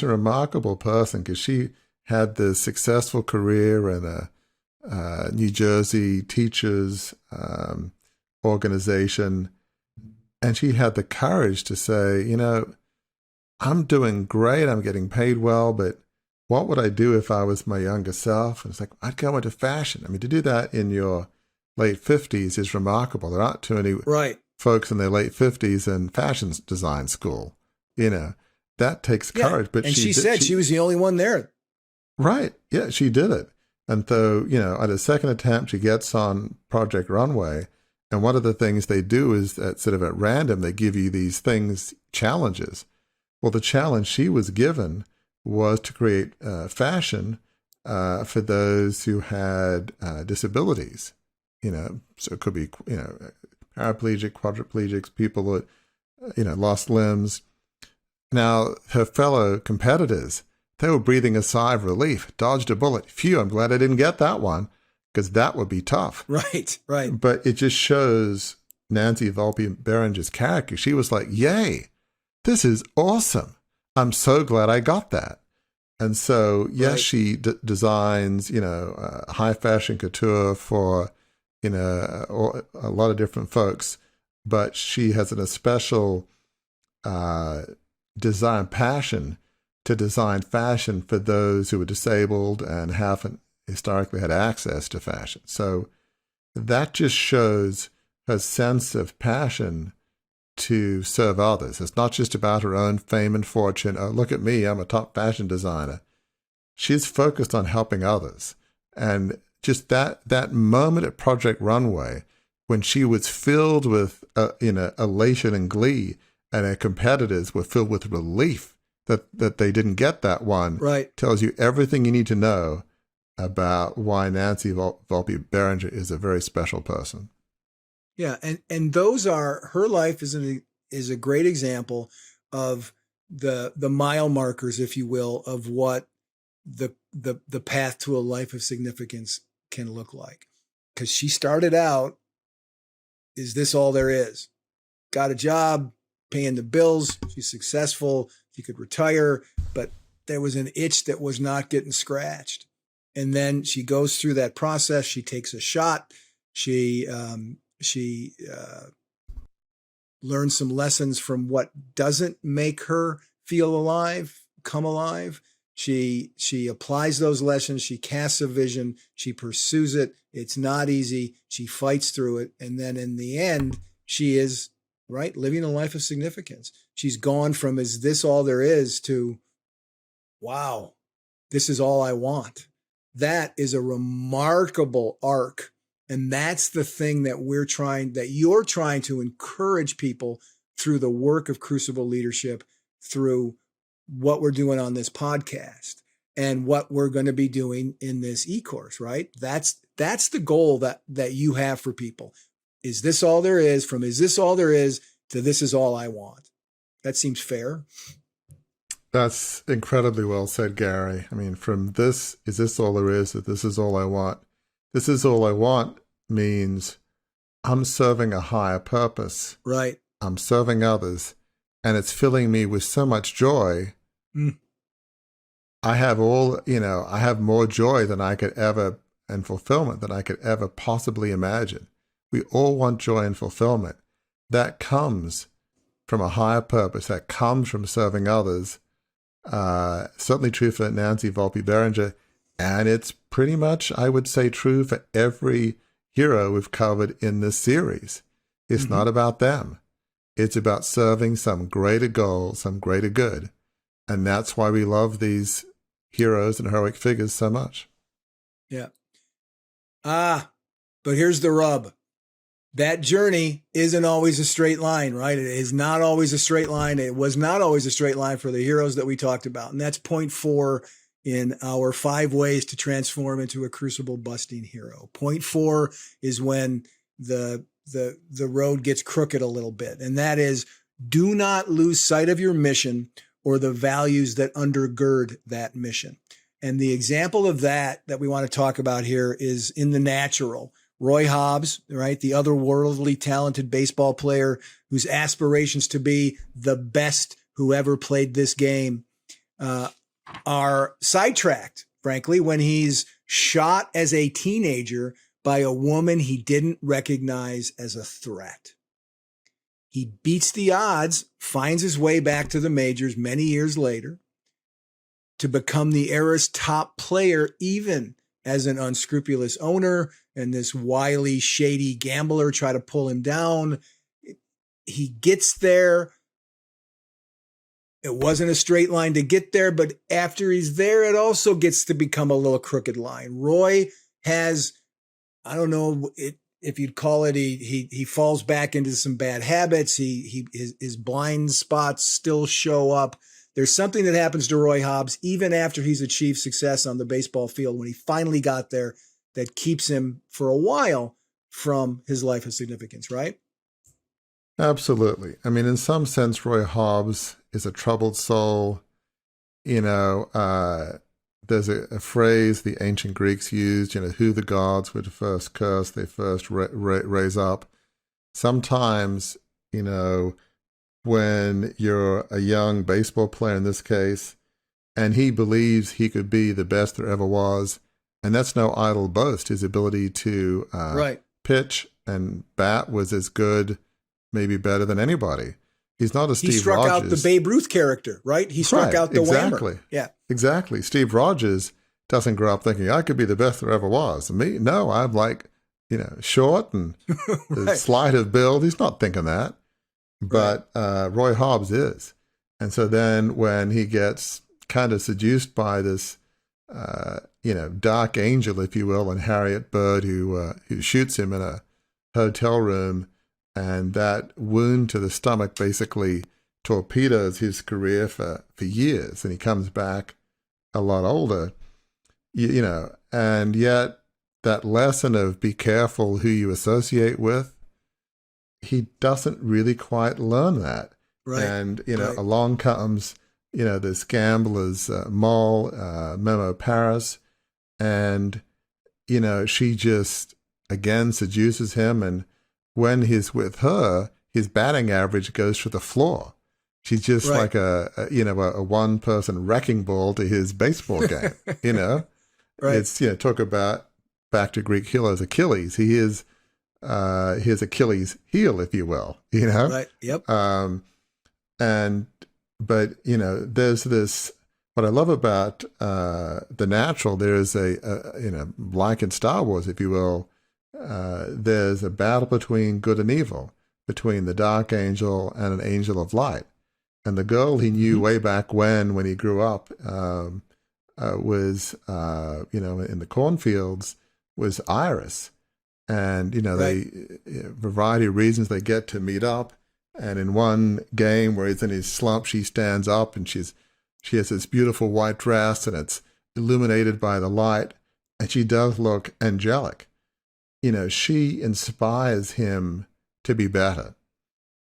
a remarkable person because she had the successful career in a New Jersey teachers organization, and she had the courage to say, I'm doing great, I'm getting paid well, but what would I do if I was my younger self? And it's like, I'd go into fashion. I mean, to do that in your late 50s is remarkable. There aren't too many folks in their late 50s in fashion design school. That takes courage. But she said she was the only one there. Right. Yeah, she did it. And so, at a second attempt, she gets on Project Runway. And one of the things they do is that sort of at random, they give you these challenges. Well, the challenge she was given was to create fashion for those who had disabilities. So it could be, paraplegic, quadriplegics, people that, lost limbs. Now, her fellow competitors, they were breathing a sigh of relief, dodged a bullet. Phew, I'm glad I didn't get that one, because that would be tough. Right. But it just shows Nancy Volpe Behringer's character. She was like, yay, this is awesome. I'm so glad I got that. And so, yes, she designs, high fashion couture for, a lot of different folks, but she has a special design passion to design fashion for those who are disabled and haven't historically had access to fashion. So that just shows her sense of passion to serve others. It's not just about her own fame and fortune. Oh, look at me, I'm a top fashion designer. She's focused on helping others. And just that moment at Project Runway, when she was filled with elation and glee, and her competitors were filled with relief that they didn't get that one, tells you everything you need to know about why Nancy Volpe Behringer is a very special person. Yeah, and those are, her life is a great example of the mile markers, if you will, of what the path to a life of significance can look like. Because she started out, is this all there is? Got a job, paying the bills, she's successful, she could retire, but there was an itch that was not getting scratched. And then she goes through that process, she takes a shot, she learns some lessons from what doesn't make her feel alive, come alive. She applies those lessons. She casts a vision. She pursues it. It's not easy. She fights through it. And then in the end, she is, right, living a life of significance. She's gone from, is this all there is, to, wow, this is all I want. That is a remarkable arc. And that's the thing that you're trying to encourage people through the work of Crucible Leadership, through what we're doing on this podcast and what we're going to be doing in this e-course, right? That's the goal that you have for people. Is this all there is? From is this all there is to this is all I want. That seems fair. That's incredibly well said, Gary. I mean, from this, is this all there is, to this is all I want. This is all I want means I'm serving a higher purpose. Right. I'm serving others, and it's filling me with so much joy. I have I have more joy than I could ever, and fulfillment than I could ever possibly imagine. We all want joy and fulfillment. That comes from a higher purpose. That comes from serving others. Certainly true for Nancy Volpe Behringer, and it's pretty much, I would say, true for every hero we've covered in this series. It's not about them. It's about serving some greater goal, some greater good. And that's why we love these heroes and heroic figures so much. Yeah. But here's the rub. That journey isn't always a straight line, right? It is not always a straight line. It was not always a straight line for the heroes that we talked about. And that's point 4 in our 5 ways to transform into a crucible busting hero. Point 4 is when the road gets crooked a little bit. And that is, do not lose sight of your mission or the values that undergird that mission. And the example of that we want to talk about here is in The Natural. Roy Hobbs, right, the otherworldly talented baseball player whose aspirations to be the best who ever played this game, are sidetracked, frankly, when he's shot as a teenager by a woman he didn't recognize as a threat. He beats the odds, finds his way back to the majors many years later to become the era's top player, even as an unscrupulous owner and this wily, shady gambler try to pull him down. He gets there. It wasn't a straight line to get there, but after he's there, it also gets to become a little crooked line. Roy has, I don't know if you'd call it, he falls back into some bad habits. His blind spots still show up. There's something that happens to Roy Hobbs, even after he's achieved success on the baseball field, when he finally got there, that keeps him for a while from his life of significance, right? Absolutely. I mean, in some sense, Roy Hobbs is a troubled soul. There's a phrase the ancient Greeks used, who the gods would first curse, they first raise up. Sometimes, when you're a young baseball player in this case, and he believes he could be the best there ever was, and that's no idle boast. His ability to pitch and bat was as good, maybe better than anybody. He's not a Steve Rogers. He struck out the Babe Ruth character, right? He struck out the Whammer. Yeah, exactly. Steve Rogers doesn't grow up thinking, I could be the best there ever was. Me, no, I'm like, short and slight of build. He's not thinking that. But Roy Hobbs is. And so then when he gets kind of seduced by this, dark angel, if you will, and Harriet Bird, who shoots him in a hotel room, and that wound to the stomach basically torpedoes his career for years, and he comes back a lot older, and yet that lesson of be careful who you associate with, he doesn't really quite learn that. Right. And, along comes, this gambler's Moll, Memo Paris, and, she just, again, seduces him. And when he's with her, his batting average goes to the floor. She's just like a one-person wrecking ball to his baseball game, Right. It's, talk about back to Greek heroes, Achilles. He is his Achilles heel, if you will, Right. Yep. But there's this, what I love about The Natural, there's like in Star Wars, if you will, there's a battle between good and evil. between the dark angel and an angel of light. And the girl he knew way back when he grew up, was, in the cornfields, was Iris. And, Right. a variety of reasons they get to meet up. And in one game where he's in his slump, she stands up and she has this beautiful white dress and it's illuminated by the light. And she does look angelic. She inspires him to be better.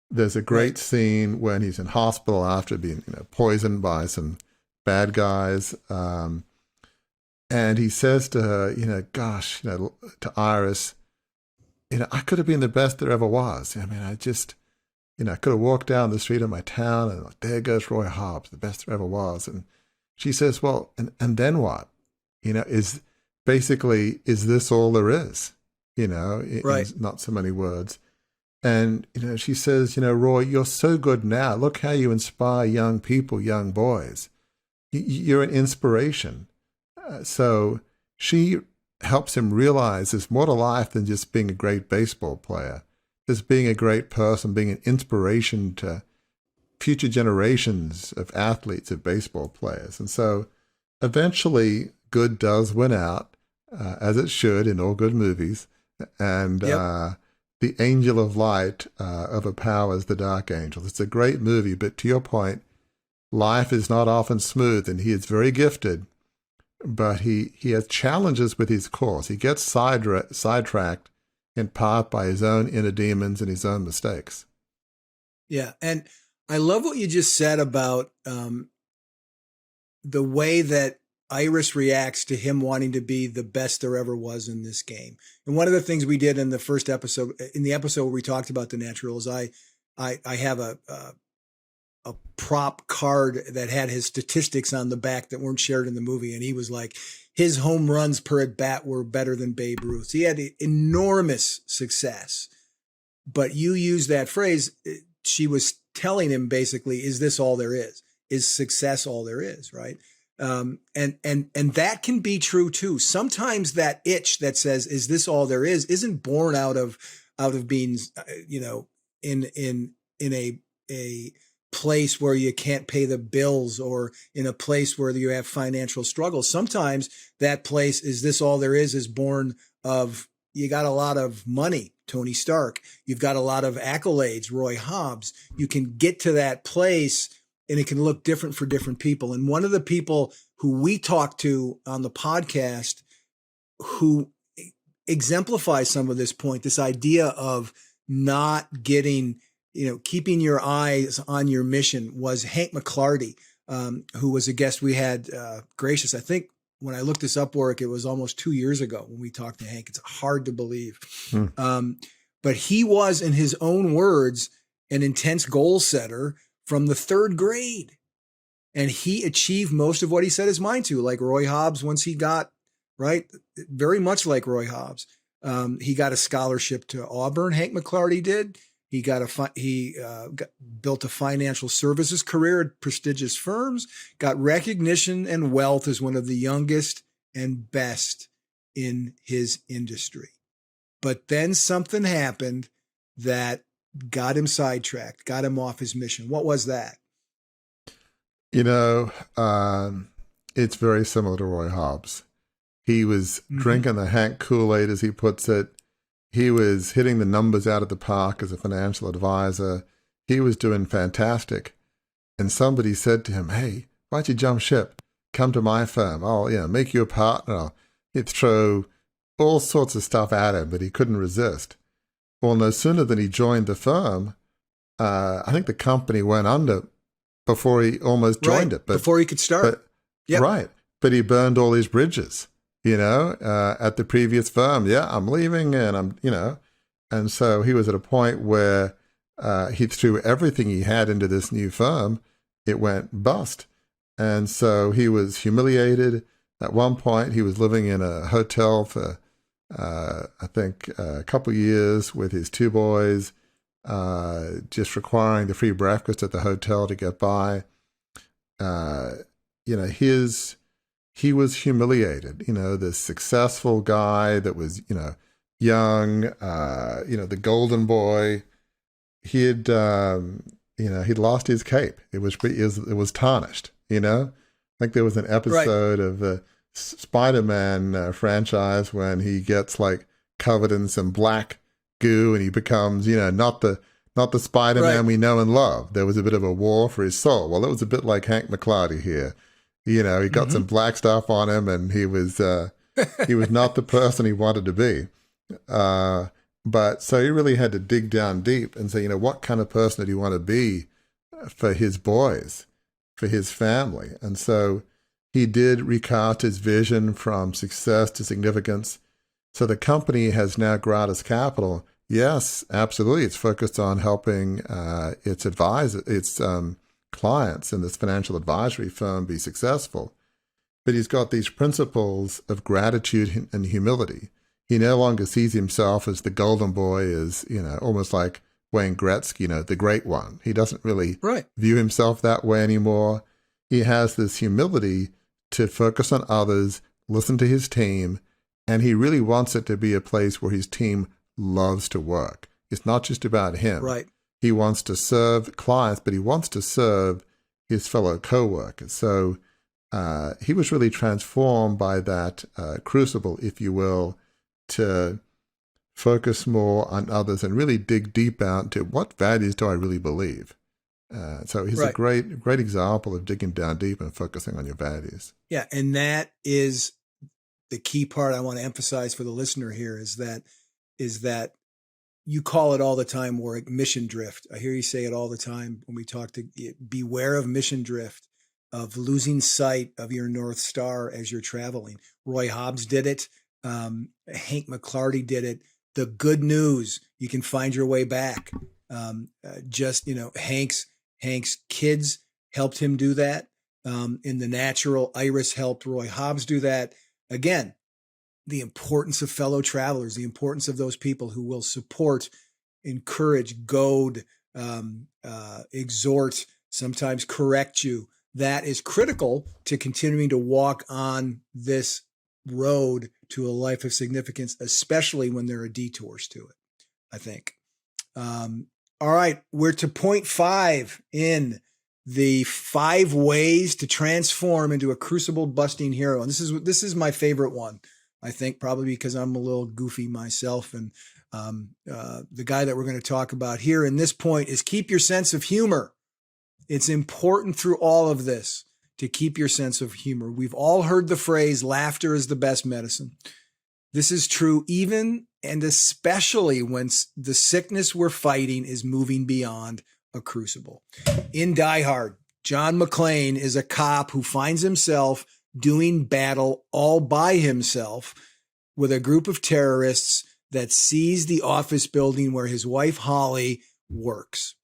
There's a great scene when he's in hospital after being poisoned by some bad guys. And he says to her, gosh, to Iris, I could have been the best there ever was. I mean, I could have walked down the street of my town and there goes Roy Hobbs, the best there ever was. And she says, well, and then what? Is this all there is? Right. In not so many words. And, she says, Roy, you're so good now. Look how you inspire young people, young boys. You're an inspiration. So she helps him realize there's more to life than just being a great baseball player. There's being a great person, being an inspiration to future generations of athletes, of baseball players. And so eventually good does win out, as it should in all good movies. And the angel of light overpowers the dark angel. It's a great movie, but to your point, life is not often smooth, and he is very gifted, but he has challenges with his course. He gets sidetracked in part by his own inner demons and his own mistakes. Yeah. And I love what you just said about the way that Iris reacts to him wanting to be the best there ever was in this game. And one of the things we did in the first episode, in the episode where we talked about the natural, is I have a prop card that had his statistics on the back that weren't shared in the movie. And he was like, his home runs per at bat were better than Babe Ruth. He had enormous success. But you used that phrase. She was telling him basically, is this all there is? Is success all there is? Right. And that can be true too. Sometimes that itch that says, is this all there is, isn't born out of being, in a place where you can't pay the bills, or in a place where you have financial struggles. Sometimes that place, is this all there is born of, you got a lot of money, Tony Stark. You've got a lot of accolades, Roy Hobbs. You can get to that place, and it can look different for different people. And one of the people who we talked to on the podcast who exemplifies some of this point, this idea of not getting, keeping your eyes on your mission, was Hank Mcclarty, who was a guest we had, gracious. I think when I looked this up, Warwick, it was almost 2 years ago when we talked to Hank. It's hard to believe. But he was, in his own words, an intense goal setter from the third grade. And he achieved most of what he set his mind to, like Roy Hobbs once he got, right? Very much like Roy Hobbs. He got a scholarship to Auburn, Hank Mcclarty did. He built a financial services career at prestigious firms, got recognition and wealth as one of the youngest and best in his industry. But then something happened that got him sidetracked, got him off his mission. What was that? It's very similar to Roy Hobbs. He was drinking the Hank Kool-Aid, as he puts it. He was hitting the numbers out of the park as a financial advisor. He was doing fantastic. And somebody said to him, hey, why don't you jump ship? Come to my firm. I'll make you a partner. He'd throw all sorts of stuff at him, but he couldn't resist. Well, no sooner than he joined the firm, I think the company went under before he almost joined it. But, before he could start. Right. But he burned all his bridges, at the previous firm. Yeah, I'm leaving, and and so he was at a point where he threw everything he had into this new firm. It went bust. And so he was humiliated. At one point, he was living in a hotel for, I think, a couple of years with his two boys, just requiring the free breakfast at the hotel to get by. He was humiliated. The successful guy that was, young, the golden boy. he'd he'd lost his cape. It was tarnished. I think there was an episode of the Spider-Man franchise when he gets like covered in some black goo and he becomes not the Spider-Man we know and love. There was a bit of a war for his soul. Well, it was a bit like Hank Mcclarty here. He got some black stuff on him, and he was not the person he wanted to be. But so he really had to dig down deep and say, what kind of person did he want to be for his boys, for his family? And so he did recast his vision from success to significance. So the company has now gratis capital. Yes, absolutely. It's focused on helping its clients in this financial advisory firm be successful. But he's got these principles of gratitude and humility. He no longer sees himself as the golden boy, as, almost like Wayne Gretzky, the great one. He doesn't really view himself that way anymore. He has this humility to focus on others, listen to his team, and he really wants it to be a place where his team loves to work. It's not just about him. Right. He wants to serve clients, but he wants to serve his fellow coworkers. So he was really transformed by that crucible, if you will, to focus more on others and really dig deep out into what values do I really believe. So he's a great example of digging down deep and focusing on your values. Yeah, and that is the key part I want to emphasize for the listener here is that you call it all the time, Warwick, mission drift. I hear you say it all the time when we talk to beware of mission drift, of losing sight of your North Star as you're traveling. Roy Hobbs did it. Hank Mcclarty did it. The good news, you can find your way back. Hank's kids helped him do that. In The Natural, Iris helped Roy Hobbs do that. Again, the importance of fellow travelers, the importance of those people who will support, encourage, goad, exhort, sometimes correct you. That is critical to continuing to walk on this road to a life of significance, especially when there are detours to it, I think. All right, we're to point 5 in the 5 ways to transform into a crucible busting hero. And this is my favorite one, I think, probably because I'm a little goofy myself. And the guy that we're going to talk about here in this point is keep your sense of humor. It's important through all of this to keep your sense of humor. We've all heard the phrase, laughter is the best medicine. This is true even and especially when the sickness we're fighting is moving beyond a crucible. In Die Hard, John McClane is a cop who finds himself doing battle all by himself with a group of terrorists that seize the office building where his wife Holly works.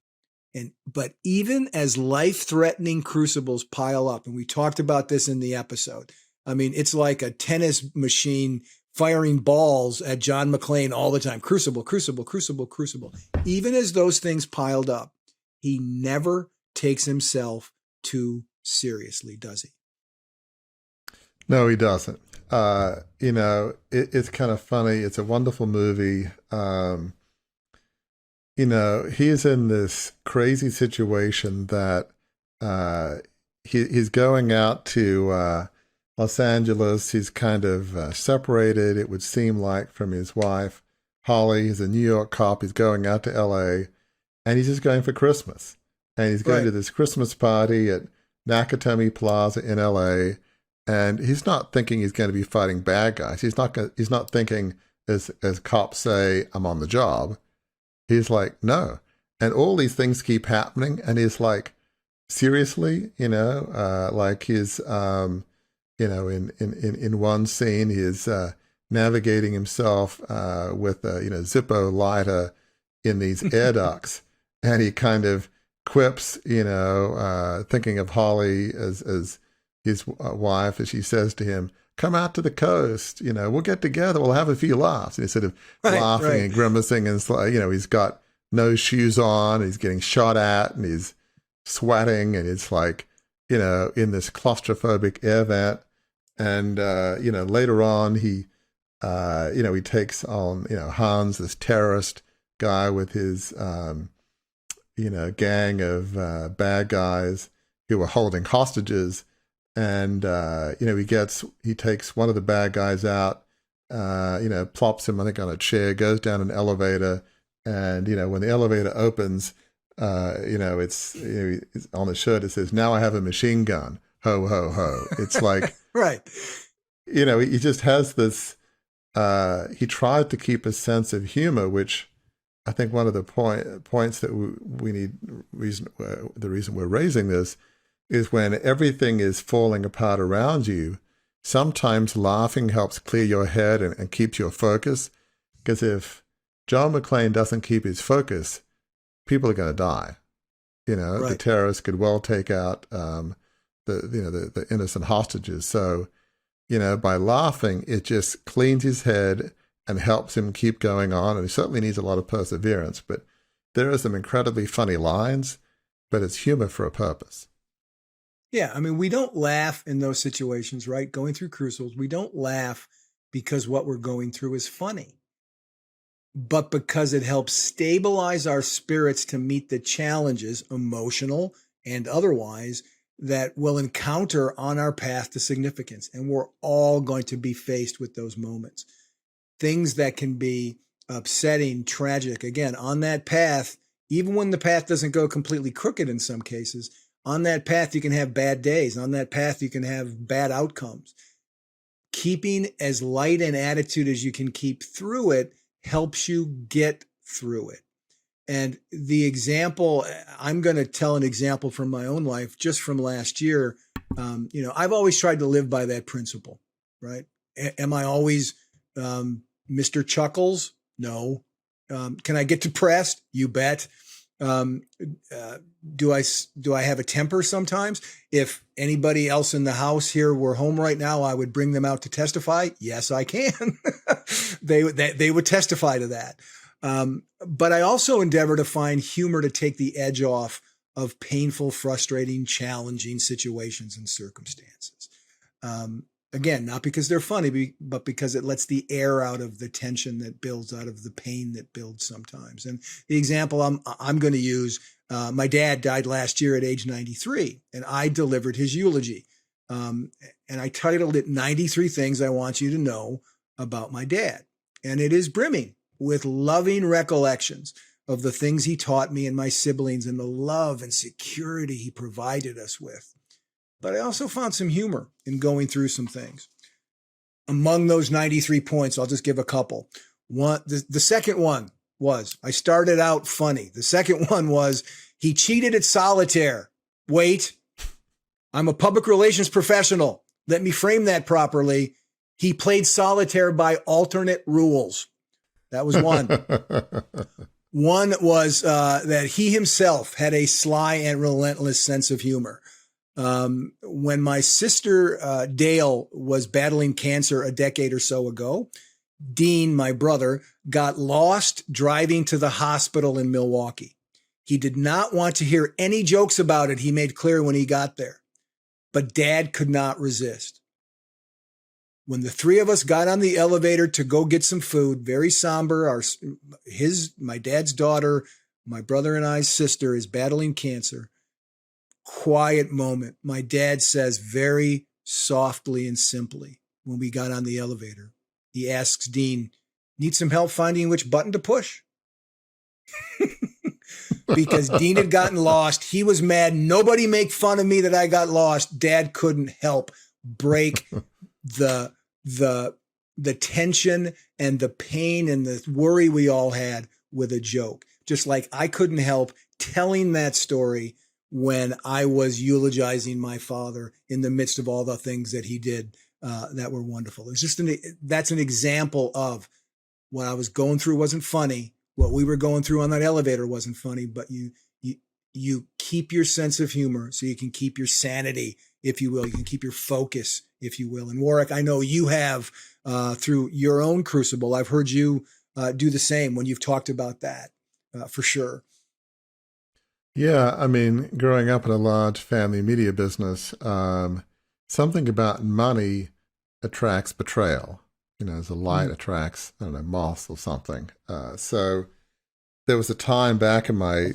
But even as life-threatening crucibles pile up, and we talked about this in the episode, I mean, it's like a tennis machine firing balls at John McClane all the time. Crucible, crucible, crucible, crucible. Even as those things piled up, he never takes himself too seriously, does he? No, he doesn't. It's kind of funny. It's a wonderful movie. He's in this crazy situation that he's going out to Los Angeles. He's kind of separated, it would seem like, from his wife. Holly is a New York cop. He's going out to L.A., and he's just going for Christmas. And he's going to this Christmas party at Nakatomi Plaza in L.A., and he's not thinking he's going to be fighting bad guys. He's not thinking, as cops say, I'm on the job. He's like, no. And all these things keep happening. And he's like, seriously, like he's, in one scene, he's navigating himself with a, Zippo lighter in these air ducts. And he kind of quips, thinking of Holly as his wife, as she says to him, come out to the coast, we'll get together, we'll have a few laughs. And he's sort of laughing and grimacing, and he's got no shoes on, he's getting shot at, and he's sweating, and it's like, in this claustrophobic air vent. And, later on, he takes on, Hans, this terrorist guy with his gang of bad guys who were holding hostages. And, he takes one of the bad guys out, plops him, I think, on a chair, goes down an elevator. And, when the elevator opens, it's on the shirt, it says, "Now I have a machine gun. Ho, ho, ho." It's like, Right. He just has this, he tried to keep a sense of humor, which I think one of the points that we need, the reason we're raising this is when everything is falling apart around you, sometimes laughing helps clear your head and keeps your focus. Because if John McClane doesn't keep his focus, people are going to die. Right. The terrorists could well take out the innocent hostages. So, by laughing, it just cleans his head and helps him keep going on. And he certainly needs a lot of perseverance. But there are some incredibly funny lines, but it's humor for a purpose. Yeah, I mean, we don't laugh in those situations, right? Going through Crucibles, we don't laugh because what we're going through is funny, but because it helps stabilize our spirits to meet the challenges, emotional and otherwise, that we'll encounter on our path to significance. And we're all going to be faced with those moments. Things that can be upsetting, tragic. Again, on that path, even when the path doesn't go completely crooked in some cases, on that path, you can have bad days. On that path, you can have bad outcomes. Keeping as light an attitude as you can keep through it helps you get through it. And the example, I'm going to tell an example from my own life, just from last year. I've always tried to live by that principle, right? Am I always Mr. Chuckles? No. Can I get depressed? You bet. Do I have a temper sometimes? If anybody else in the house here were home right now, I would bring them out to testify. Yes, I can. They would testify to that. But I also endeavor to find humor to take the edge off of painful, frustrating, challenging situations and circumstances. Again, not because they're funny, but because it lets the air out of the tension that builds, out of the pain that builds sometimes. And the example I'm going to use, my dad died last year at age 93, and I delivered his eulogy. And I titled it 93 Things I Want You to Know About My Dad. And it is brimming with loving recollections of the things he taught me and my siblings and the love and security he provided us with. But I also found some humor in going through some things. Among those 93 points, I'll just give a couple. The second one was, I started out funny. The second one was, he cheated at solitaire. Wait, I'm a public relations professional. Let me frame that properly. He played solitaire by alternate rules. That was one. One was that he himself had a sly and relentless sense of humor. When my sister Dale was battling cancer a decade or so ago, Dean, my brother, got lost driving to the hospital in Milwaukee. He did not want to hear any jokes about it, he made clear when he got there. But Dad could not resist. When the three of us got on the elevator to go get some food, very somber, my dad's daughter, my brother and I's sister is battling cancer. Quiet moment. My dad says very softly and simply when we got on the elevator, he asks Dean, "Need some help finding which button to push?" Because Dean had gotten lost. He was mad. Nobody make fun of me that I got lost. Dad couldn't help break the tension and the pain and the worry we all had with a joke. Just like I couldn't help telling that story when I was eulogizing my father in the midst of all the things that he did that were wonderful. It's just that's an example of what I was going through wasn't funny. What we were going through on that elevator wasn't funny, but you keep your sense of humor so you can keep your sanity, if you will. You can keep your focus, if you will. And Warwick, I know you have through your own Crucible. I've heard you do the same when you've talked about that for sure. Yeah, I mean, growing up in a large family media business, something about money attracts betrayal. As a light attracts, I don't know, moths or something. So there was a time back in my,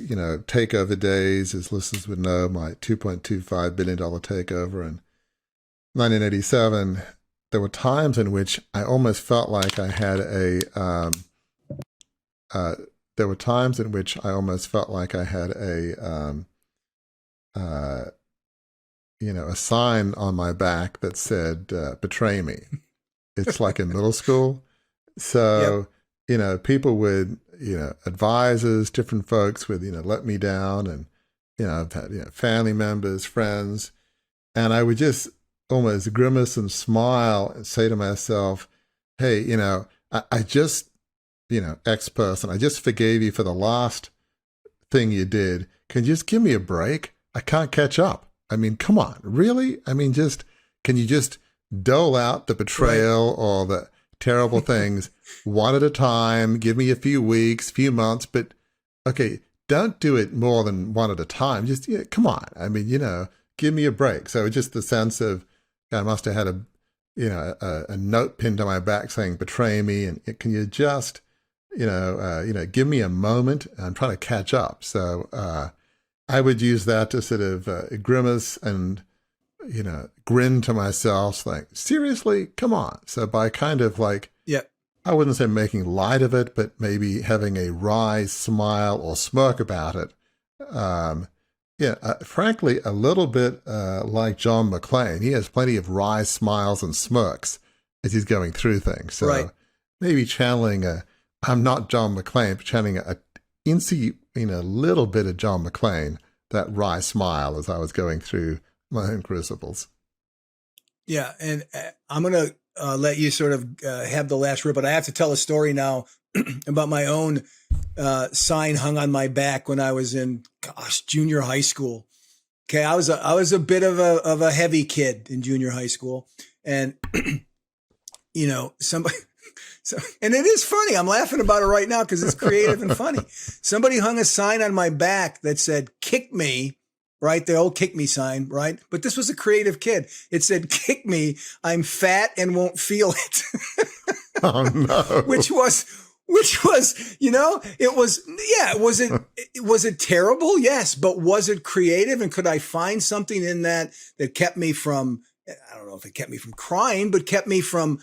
takeover days, as listeners would know, my $2.25 billion takeover in 1987. There were times in which I almost felt like I had a sign on my back that said, betray me. It's like in middle school. So, people would, advisors, different folks would, let me down, and, I've had, family members, friends, and I would just almost grimace and smile and say to myself, hey, I just, X person, I just forgave you for the last thing you did. Can you just give me a break? I can't catch up. I mean, come on, really? I mean, can you just dole out the betrayal or the terrible things one at a time? Give me a few weeks, few months, but okay, don't do it more than one at a time. Just, come on. I mean, give me a break. So just the sense of, I must have had a note pinned to my back saying, betray me. And can you just, give me a moment? I'm trying to catch up. So, I would use that to sort of grimace and, grin to myself, like, seriously, come on. So by kind of like, I wouldn't say making light of it, but maybe having a wry smile or smirk about it. Frankly, a little bit like John McClane. He has plenty of wry smiles and smirks as he's going through things. So maybe channeling I'm not John McClane, but channeling a little bit of John McClane, that wry smile as I was going through my own crucibles. Yeah, and I'm going to let you sort of have the last word, but I have to tell a story now about my own sign hung on my back when I was in, junior high school. Okay, I was a bit of a heavy kid in junior high school, and somebody. So, and it is funny. I'm laughing about it right now because it's creative and funny. Somebody hung a sign on my back that said, kick me, right? The old kick me sign, right? But this was a creative kid. It said, kick me. I'm fat and won't feel it. Oh, no. Which was, was it terrible? Yes. But was it creative? And could I find something in that kept me from, I don't know if it kept me from crying, but kept me from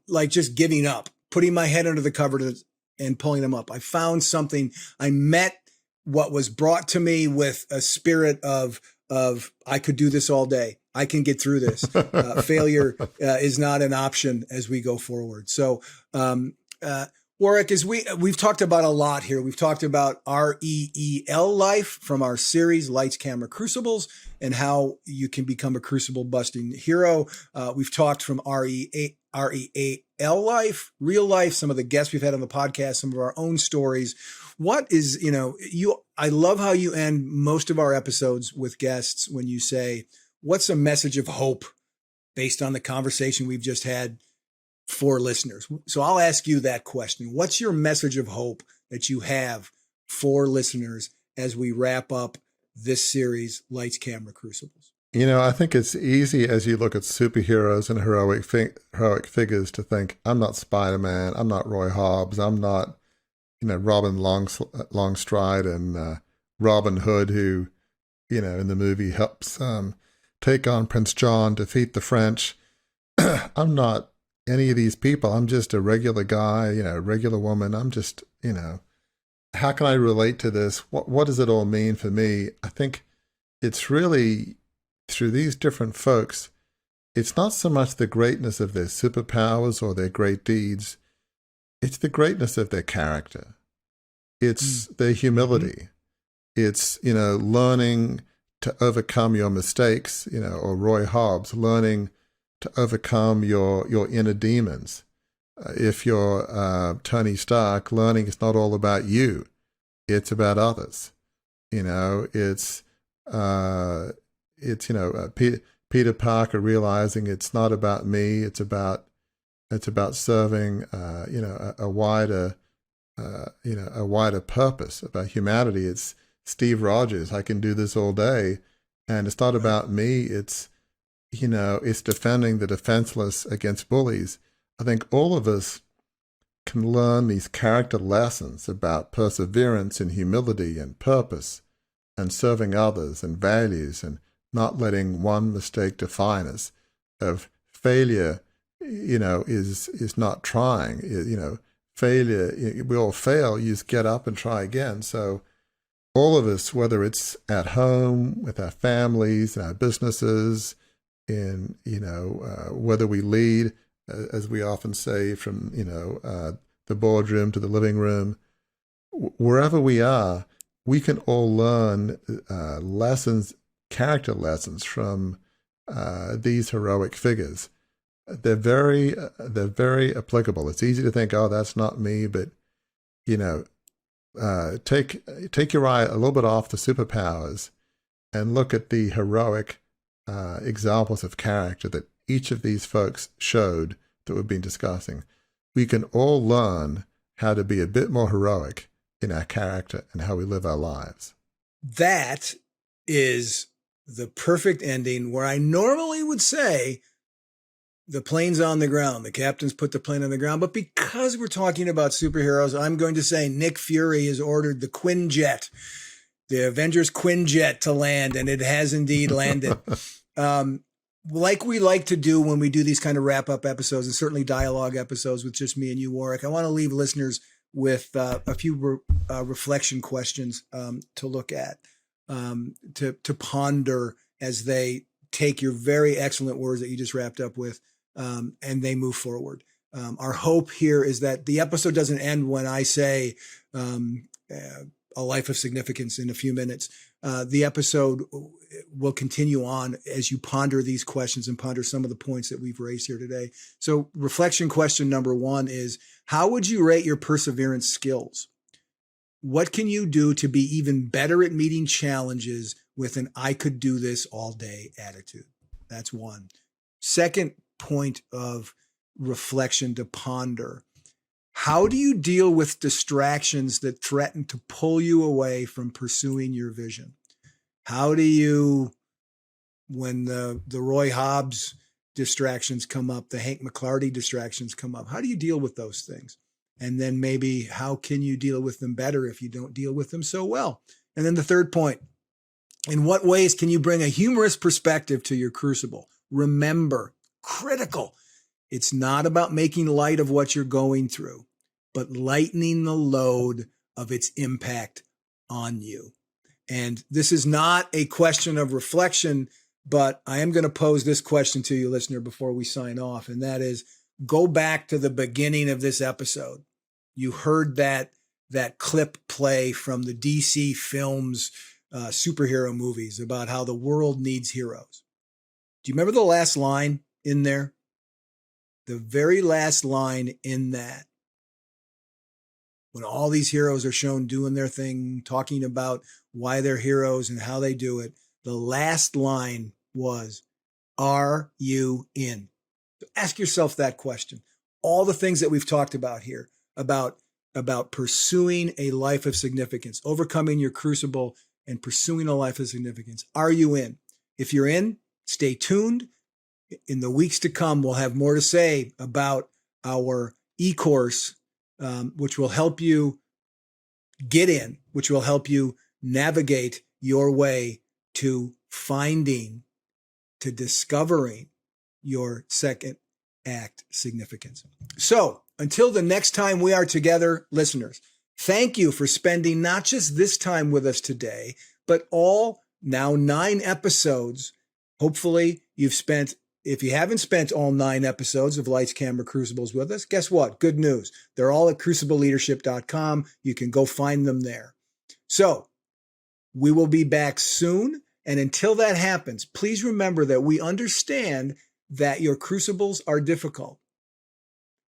like just giving up, putting my head under the covers and pulling them up. I found something. I met what was brought to me with a spirit of I could do this all day. I can get through this. Failure is not an option as we go forward. So, Warwick, as we've talked about a lot here. We've talked about REEL life from our series, Lights, Camera, Crucibles, and how you can become a crucible busting hero. We've talked from REAL life, real life, some of the guests we've had on the podcast, some of our own stories. What is, I love how you end most of our episodes with guests when you say, what's a message of hope based on the conversation we've just had for listeners? So I'll ask you that question. What's your message of hope that you have for listeners as we wrap up this series, Lights, Camera, Crucibles? I think it's easy as you look at superheroes and heroic figures to think, I'm not Spider-Man, I'm not Roy Hobbs, I'm not, Robin Longstride and Robin Hood, who, in the movie helps take on Prince John, defeat the French. I'm not any of these people. I'm just a regular guy, a regular woman. I'm just, how can I relate to this? What does it all mean for me? I think it's really through these different folks, it's not so much the greatness of their superpowers or their great deeds. It's the greatness of their character. It's their humility. It's, learning to overcome your mistakes, or Roy Hobbs, learning to overcome your inner demons. If you're Tony Stark, learning it's not all about you. It's about others. Peter Parker realizing it's not about me. It's about serving, a wider purpose, about humanity. It's Steve Rogers. I can do this all day, and it's not about me. It's defending the defenseless against bullies. I think all of us can learn these character lessons about perseverance and humility and purpose and serving others and values and not letting one mistake define us, of failure, is not trying. Failure, we all fail, you just get up and try again. So all of us, whether it's at home, with our families, our businesses, in, whether we lead, as we often say, from, the boardroom to the living room, wherever we are, we can all learn lessons, character lessons from these heroic figures. They're very applicable. It's easy to think, oh, that's not me, but take your eye a little bit off the superpowers and look at the heroic examples of character that each of these folks showed that we've been discussing. We can all learn how to be a bit more heroic in our character and how we live our lives. That is the perfect ending, where I normally would say the plane's on the ground, the captain's put the plane on the ground. But because we're talking about superheroes, I'm going to say Nick Fury has ordered the Quinjet, the Avengers Quinjet, to land, and it has indeed landed. Like we like to do when we do these kind of wrap-up episodes, and certainly dialogue episodes with just me and you, Warwick, I want to leave listeners with a few reflection questions to look at, to ponder as they take your very excellent words that you just wrapped up with, and they move forward. Our hope here is that the episode doesn't end when I say a life of significance in a few minutes. The episode will continue on as you ponder these questions and ponder some of the points that we've raised here today. So reflection question number 1 is, how would you rate your perseverance skills? What can you do to be even better at meeting challenges with an I could do this all day attitude? That's one. Second point of reflection to ponder: how do you deal with distractions that threaten to pull you away from pursuing your vision? How do you, when the Roy Hobbs distractions come up, the Hank Mcclarty distractions come up, how do you deal with those things? And then maybe how can you deal with them better if you don't deal with them so well? And then the third point: in what ways can you bring a humorous perspective to your crucible? Remember, critical, it's not about making light of what you're going through, but lightening the load of its impact on you. And this is not a question of reflection, but I am going to pose this question to you, listener, before we sign off. And that is, go back to the beginning of this episode. You heard that clip play from the DC Films superhero movies about how the world needs heroes. Do you remember the last line in there? The very last line in that, when all these heroes are shown doing their thing, talking about why they're heroes and how they do it, the last line was, are you in? So ask yourself that question. All the things that we've talked about here, about pursuing a life of significance, overcoming your crucible and pursuing a life of significance. Are you in? If you're in, stay tuned. In the weeks to come, we'll have more to say about our e-course, which will help you get in, which will help you navigate your way to finding, to discovering your second act significance. So until the next time we are together, listeners, thank you for spending not just this time with us today, but all now 9 episodes. Hopefully you've spent, if you haven't spent all 9 episodes of Lights, Camera, Crucibles with us, guess what? Good news. They're all at crucibleleadership.com. You can go find them there. So we will be back soon. And until that happens, please remember that we understand that your crucibles are difficult.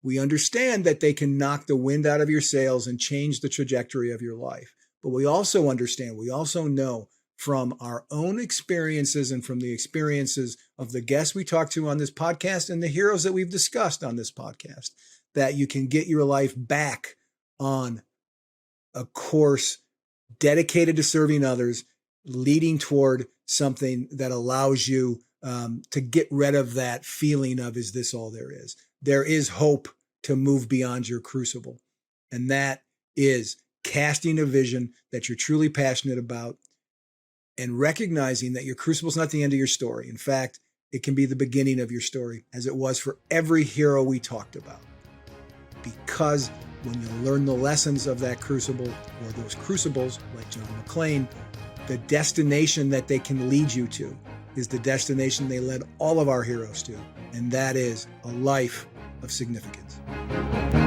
We understand that they can knock the wind out of your sails and change the trajectory of your life. But we also understand, we also know from our own experiences and from the experiences of the guests we talk to on this podcast and the heroes that we've discussed on this podcast, that you can get your life back on a course dedicated to serving others, leading toward something that allows you to get rid of that feeling of, is this all there is? There is hope to move beyond your crucible. And that is casting a vision that you're truly passionate about and recognizing that your crucible is not the end of your story. In fact, it can be the beginning of your story, as it was for every hero we talked about. Because when you learn the lessons of that crucible, or those crucibles, like John McClane, the destination that they can lead you to is the destination they led all of our heroes to, and that is a life of significance.